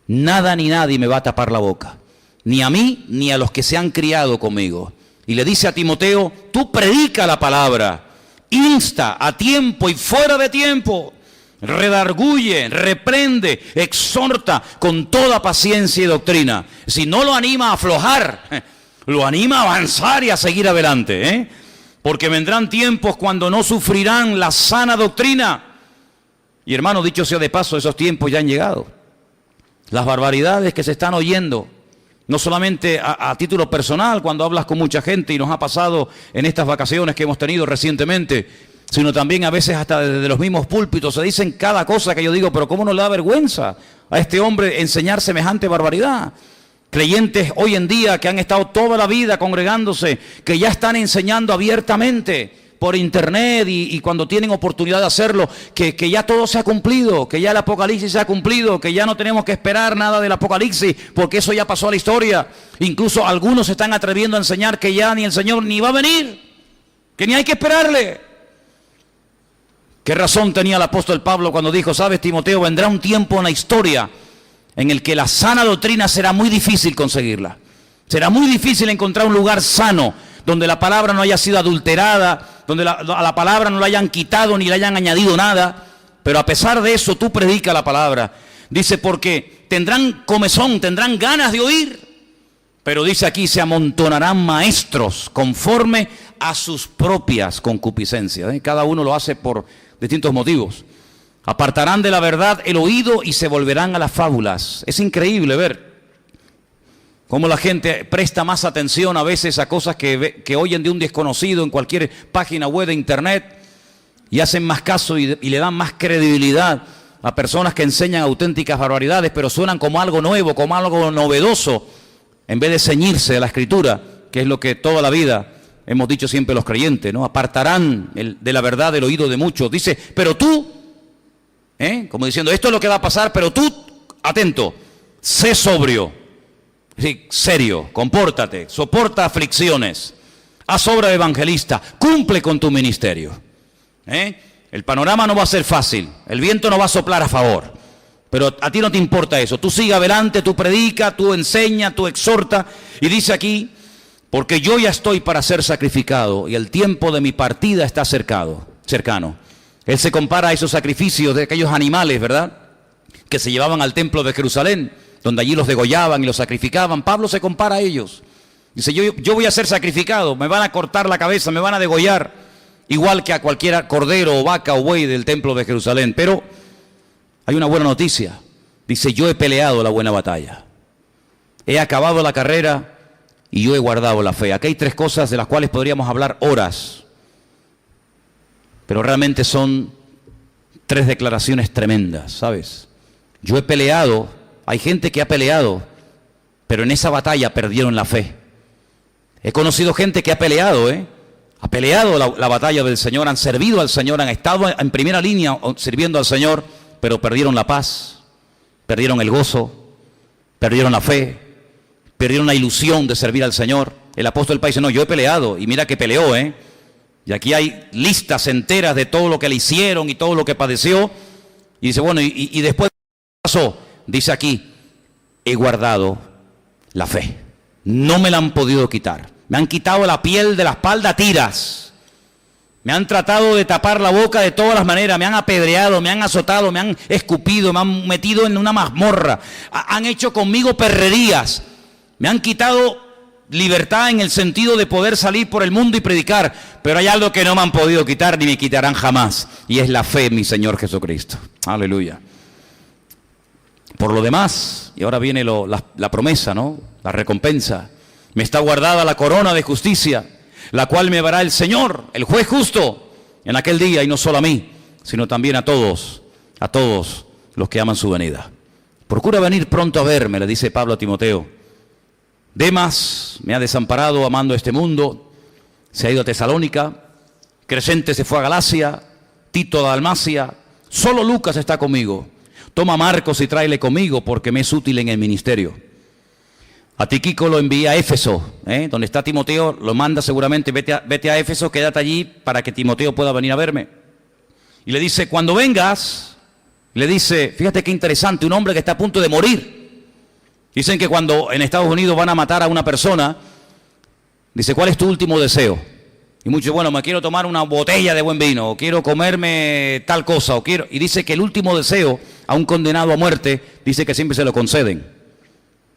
Nada ni nadie me va a tapar la boca. Ni a mí, ni a los que se han criado conmigo. Y le dice a Timoteo: tú predica la palabra, insta a tiempo y fuera de tiempo, redarguye, reprende, exhorta con toda paciencia y doctrina. Si no lo anima a aflojar, lo anima a avanzar y a seguir adelante, porque vendrán tiempos cuando no sufrirán la sana doctrina. Y hermano, dicho sea de paso, esos tiempos ya han llegado. Las barbaridades que se están oyendo, no solamente a título personal, cuando hablas con mucha gente, y nos ha pasado en estas vacaciones que hemos tenido recientemente, sino también a veces hasta desde los mismos púlpitos se dicen cada cosa que yo digo: pero ¿cómo no le da vergüenza a este hombre enseñar semejante barbaridad? Creyentes hoy en día que han estado toda la vida congregándose, que ya están enseñando abiertamente por internet y cuando tienen oportunidad de hacerlo, que ya todo se ha cumplido, que ya el Apocalipsis se ha cumplido, que ya no tenemos que esperar nada del Apocalipsis, porque eso ya pasó a la historia. Incluso algunos se están atreviendo a enseñar que ya ni el Señor ni va a venir, que ni hay que esperarle. ¿Qué razón tenía el apóstol Pablo cuando dijo: sabes, Timoteo, vendrá un tiempo en la historia en el que la sana doctrina será muy difícil conseguirla? Será muy difícil encontrar un lugar sano donde la palabra no haya sido adulterada, donde a la palabra no le hayan quitado ni le hayan añadido nada. Pero a pesar de eso, tú predica la palabra. Dice: porque tendrán comezón, tendrán ganas de oír, pero dice aquí: se amontonarán maestros conforme a sus propias concupiscencias. Cada uno lo hace por distintos motivos. Apartarán de la verdad el oído y se volverán a las fábulas. Es increíble ver cómo la gente presta más atención a veces a cosas que oyen de un desconocido en cualquier página web de internet, y hacen más caso y le dan más credibilidad a personas que enseñan auténticas barbaridades, pero suenan como algo nuevo, como algo novedoso, en vez de ceñirse a la Escritura, que es lo que toda la vida hemos dicho siempre los creyentes, ¿no? Apartarán de la verdad el oído de muchos. Dice: pero tú, como diciendo, esto es lo que va a pasar, pero tú, atento, sé sobrio. Sí, serio, compórtate, soporta aflicciones, haz obra de evangelista, cumple con tu ministerio. El panorama no va a ser fácil, el viento no va a soplar a favor, pero a ti no te importa eso. Tú sigue adelante, tú predica, tú enseña, tú exhorta. Y dice aquí: porque yo ya estoy para ser sacrificado y el tiempo de mi partida está cercano. Él se compara a esos sacrificios de aquellos animales, ¿verdad?, que se llevaban al templo de Jerusalén, donde allí los degollaban y los sacrificaban. Pablo se compara a ellos. Dice: yo voy a ser sacrificado, me van a cortar la cabeza, me van a degollar. igual que a cualquier cordero o vaca o buey del templo de Jerusalén. Pero hay una buena noticia. Dice, yo he peleado la buena batalla. He acabado la carrera y yo he guardado la fe. Aquí hay tres cosas de las cuales podríamos hablar horas. Pero realmente son tres declaraciones tremendas, ¿sabes? Yo he peleado, hay gente que ha peleado, pero en esa batalla perdieron la fe. He conocido gente que ha peleado, ha peleado la batalla del Señor, han servido al Señor, han estado en primera línea sirviendo al Señor, pero perdieron la paz, perdieron el gozo, perdieron la fe, perdieron la ilusión de servir al Señor. El apóstol Pablo dice, no, yo he peleado, y mira que peleó, y aquí hay listas enteras de todo lo que le hicieron y todo lo que padeció. Y dice, bueno, y después, ¿qué pasó? Dice aquí, he guardado la fe. No me la han podido quitar. Me han quitado la piel de la espalda a tiras. Me han tratado de tapar la boca de todas las maneras. Me han apedreado, me han azotado, me han escupido, me han metido en una mazmorra. Han hecho conmigo perrerías. Me han quitado libertad en el sentido de poder salir por el mundo y predicar, pero hay algo que no me han podido quitar ni me quitarán jamás, y es la fe en mi Señor Jesucristo. Aleluya. Por lo demás, y ahora viene la promesa, ¿no? La recompensa. Me está guardada la corona de justicia, la cual me dará el Señor, el juez justo, en aquel día, y no solo a mí, sino también a todos los que aman su venida. Procura venir pronto a verme, le dice Pablo a Timoteo. Demas me ha desamparado amando este mundo, se ha ido a Tesalónica, Crescente se fue a Galacia, Tito a Dalmacia, solo Lucas está conmigo. Toma a Marcos y tráele conmigo porque me es útil en el ministerio. A Tíquico lo envié a Éfeso, donde está Timoteo, lo manda seguramente, vete a Éfeso, quédate allí para que Timoteo pueda venir a verme. Y le dice, cuando vengas, le dice, fíjate qué interesante, un hombre que está a punto de morir. Dicen que cuando en Estados Unidos van a matar a una persona, dice, ¿cuál es tu último deseo? Y muchos, bueno, me quiero tomar una botella de buen vino, o quiero comerme tal cosa, o quiero... Y dice que el último deseo a un condenado a muerte, dice que siempre se lo conceden.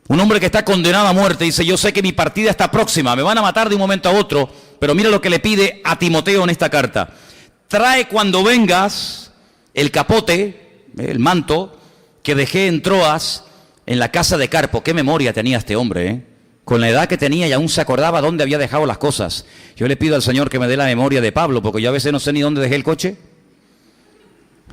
Un hombre que está condenado a muerte dice, yo sé que mi partida está próxima, me van a matar de un momento a otro, pero mira lo que le pide a Timoteo en esta carta. Trae cuando vengas el capote, el manto, que dejé en Troas, en la casa de Carpo. Qué memoria tenía este hombre, Con la edad que tenía y aún se acordaba dónde había dejado las cosas. Yo le pido al Señor que me dé la memoria de Pablo, porque yo a veces no sé ni dónde dejé el coche.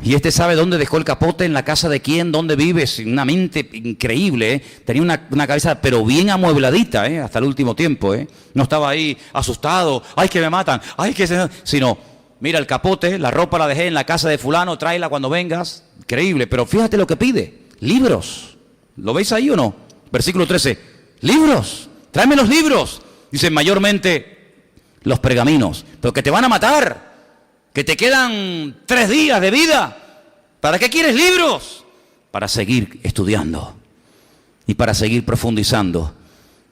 Y este sabe dónde dejó el capote, en la casa de quién, dónde vives. Una mente increíble, Tenía una cabeza pero bien amuebladita, hasta el último tiempo, No estaba ahí asustado, ¡ay que me matan! ¡Ay que se... Sino, mira el capote, la ropa la dejé en la casa de fulano, tráela cuando vengas. Increíble, pero fíjate lo que pide. Libros. ¿Lo veis ahí o no? Versículo 13. Libros. Tráeme los libros. Dicen mayormente los pergaminos. Pero que te van a matar. Que te quedan 3 días de vida. ¿Para qué quieres libros? Para seguir estudiando. Y para seguir profundizando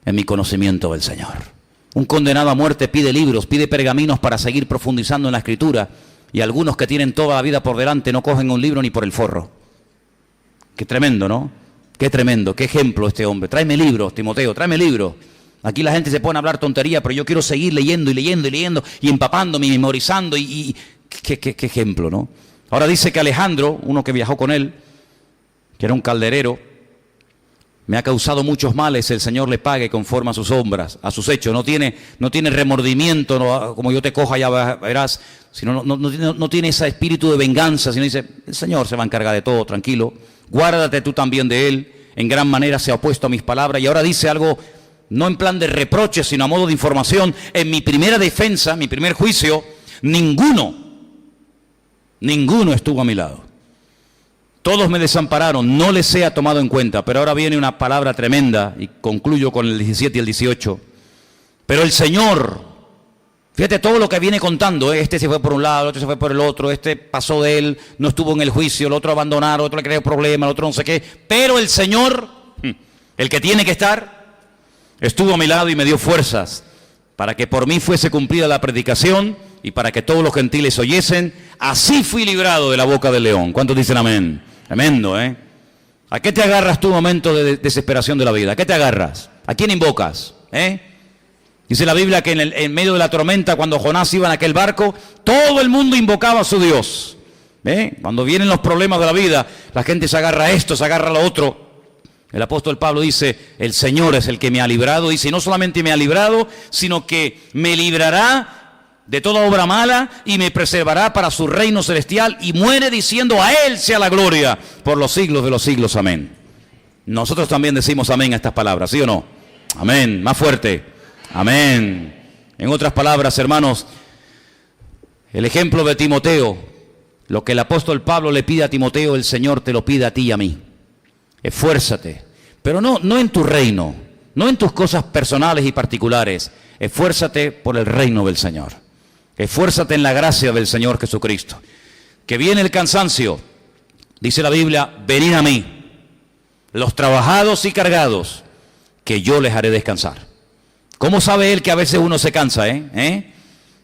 en mi conocimiento del Señor. Un condenado a muerte pide libros, pide pergaminos para seguir profundizando en la Escritura. Y algunos que tienen toda la vida por delante no cogen un libro ni por el forro. Qué tremendo, ¿no? Qué tremendo, qué ejemplo este hombre. Tráeme libros, Timoteo, tráeme libros. Aquí la gente se pone a hablar tontería, pero yo quiero seguir leyendo y leyendo y leyendo y empapándome y memorizando qué ejemplo, ¿no? Ahora dice que Alejandro, uno que viajó con él, que era un calderero, me ha causado muchos males, el Señor le pague conforme a sus obras, a sus hechos. No tiene remordimiento, no, como yo te coja ya verás, sino no tiene ese espíritu de venganza, sino dice, el Señor se va a encargar de todo, tranquilo. Guárdate tú también de él, en gran manera se ha opuesto a mis palabras. Y ahora dice algo, no en plan de reproche, sino a modo de información. En mi primera defensa, mi primer juicio, ninguno estuvo a mi lado. Todos me desampararon, no les sea tomado en cuenta. Pero ahora viene una palabra tremenda, y concluyo con el 17 y el 18. Pero el Señor, fíjate todo lo que viene contando, este se fue por un lado, el otro se fue por el otro, este pasó de él, no estuvo en el juicio, el otro abandonaron, el otro le creó problemas, el otro no sé qué. Pero el Señor, el que tiene que estar, estuvo a mi lado y me dio fuerzas para que por mí fuese cumplida la predicación y para que todos los gentiles oyesen. Así fui librado de la boca del león. ¿Cuántos dicen amén? Tremendo, ¿A qué te agarras tú en momento de desesperación de la vida? ¿A qué te agarras? ¿A quién invocas? Dice la Biblia que en medio de la tormenta, cuando Jonás iba en aquel barco, todo el mundo invocaba a su Dios. Cuando vienen los problemas de la vida, la gente se agarra a esto, se agarra a lo otro. El apóstol Pablo dice, el Señor es el que me ha librado. Dice, no solamente me ha librado, sino que me librará de toda obra mala y me preservará para su reino celestial. Y muere diciendo, a Él sea la gloria por los siglos de los siglos. Amén. Nosotros también decimos amén a estas palabras, ¿sí o no? Amén. Más fuerte. Amén. En otras palabras, hermanos, el ejemplo de Timoteo, lo que el apóstol Pablo le pide a Timoteo, el Señor te lo pide a ti y a mí. Esfuérzate, pero no en tu reino, no en tus cosas personales y particulares. Esfuérzate por el reino del Señor. Esfuérzate en la gracia del Señor Jesucristo. Que viene el cansancio, dice la Biblia, venid a mí, los trabajados y cargados, que yo les haré descansar. ¿Cómo sabe Él que a veces uno se cansa,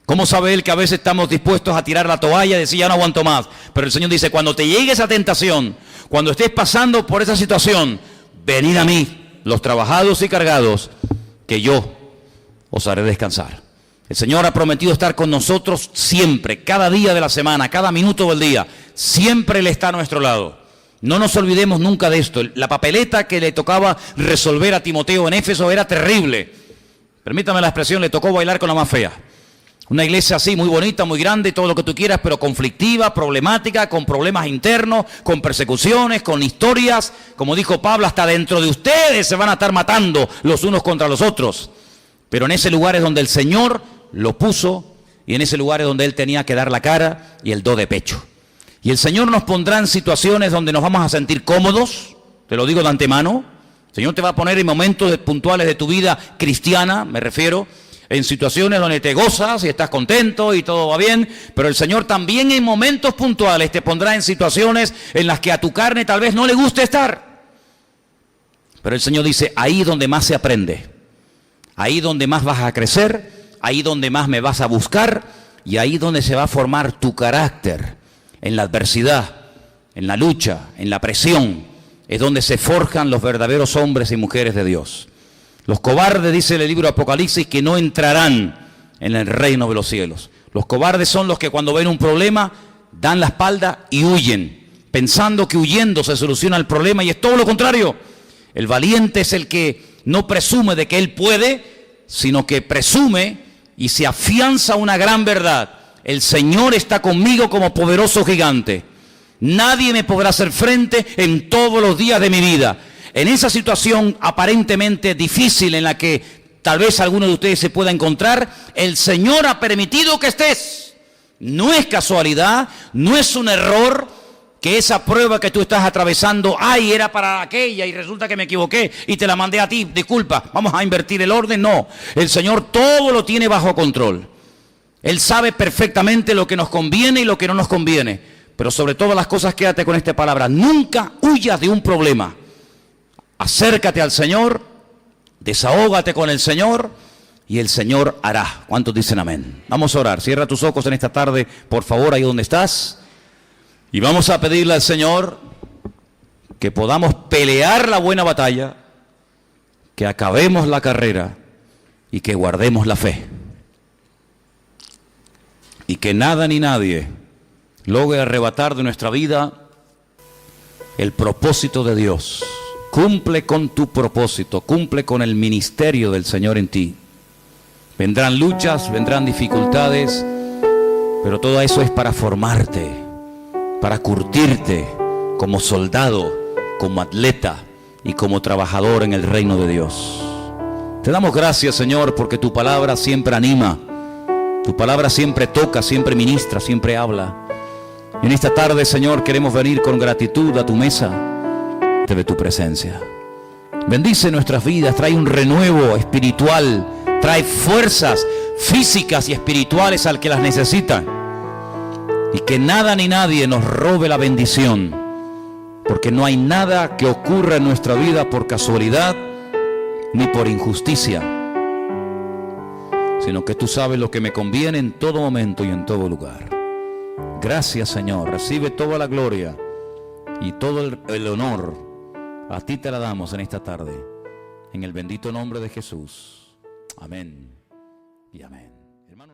¿Cómo sabe Él que a veces estamos dispuestos a tirar la toalla y decir ya no aguanto más? Pero el Señor dice, cuando te llegue esa tentación, cuando estés pasando por esa situación, venid a mí, los trabajados y cargados, que yo os haré descansar. El Señor ha prometido estar con nosotros siempre, cada día de la semana, cada minuto del día. Siempre Él está a nuestro lado. No nos olvidemos nunca de esto. La papeleta que le tocaba resolver a Timoteo en Éfeso era terrible. Permítame la expresión, le tocó bailar con la más fea. Una iglesia así, muy bonita, muy grande, todo lo que tú quieras, pero conflictiva, problemática, con problemas internos, con persecuciones, con historias. Como dijo Pablo, hasta dentro de ustedes se van a estar matando los unos contra los otros. Pero en ese lugar es donde el Señor lo puso y en ese lugar es donde Él tenía que dar la cara y el do de pecho. Y el Señor nos pondrá en situaciones donde nos vamos a sentir cómodos, te lo digo de antemano. El Señor te va a poner en momentos puntuales de tu vida cristiana, me refiero, en situaciones donde te gozas y estás contento y todo va bien, pero el Señor también en momentos puntuales te pondrá en situaciones en las que a tu carne tal vez no le guste estar. Pero el Señor dice, ahí donde más se aprende, ahí donde más vas a crecer, ahí donde más me vas a buscar y ahí donde se va a formar tu carácter, en la adversidad, en la lucha, en la presión, es donde se forjan los verdaderos hombres y mujeres de Dios. Los cobardes, dice el libro de Apocalipsis, que no entrarán en el reino de los cielos. Los cobardes son los que cuando ven un problema dan la espalda y huyen, pensando que huyendo se soluciona el problema, y es todo lo contrario. El valiente es el que no presume de que él puede, sino que presume y se afianza una gran verdad. El Señor está conmigo como poderoso gigante. Nadie me podrá hacer frente en todos los días de mi vida. En esa situación aparentemente difícil en la que tal vez alguno de ustedes se pueda encontrar, el Señor ha permitido que estés. No es casualidad, no es un error que esa prueba que tú estás atravesando, ay, era para aquella y resulta que me equivoqué y te la mandé a ti, disculpa, vamos a invertir el orden. No, el Señor todo lo tiene bajo control. Él sabe perfectamente lo que nos conviene y lo que no nos conviene. Pero sobre todas las cosas, quédate con esta palabra. Nunca huyas de un problema. Acércate al Señor, desahógate con el Señor y el Señor hará. ¿Cuántos dicen amén? Vamos a orar. Cierra tus ojos en esta tarde, por favor, ahí donde estás. Y vamos a pedirle al Señor que podamos pelear la buena batalla, que acabemos la carrera y que guardemos la fe. Y que nada ni nadie logre arrebatar de nuestra vida el propósito de Dios. Cumple con tu propósito, cumple con el ministerio del Señor en ti. Vendrán luchas, vendrán dificultades, pero todo eso es para formarte, para curtirte como soldado, como atleta y como trabajador en el reino de Dios. Te damos gracias, Señor, porque tu palabra siempre anima, tu palabra siempre toca, siempre ministra, siempre habla. En esta tarde, Señor, queremos venir con gratitud a tu mesa de tu presencia. Bendice nuestras vidas, trae un renuevo espiritual, trae fuerzas físicas y espirituales al que las necesita. Y que nada ni nadie nos robe la bendición, porque no hay nada que ocurra en nuestra vida por casualidad ni por injusticia, sino que tú sabes lo que me conviene en todo momento y en todo lugar. Gracias, Señor. Recibe toda la gloria y todo el honor. A ti te la damos en esta tarde, en el bendito nombre de Jesús. Amén. y amén. Hermano,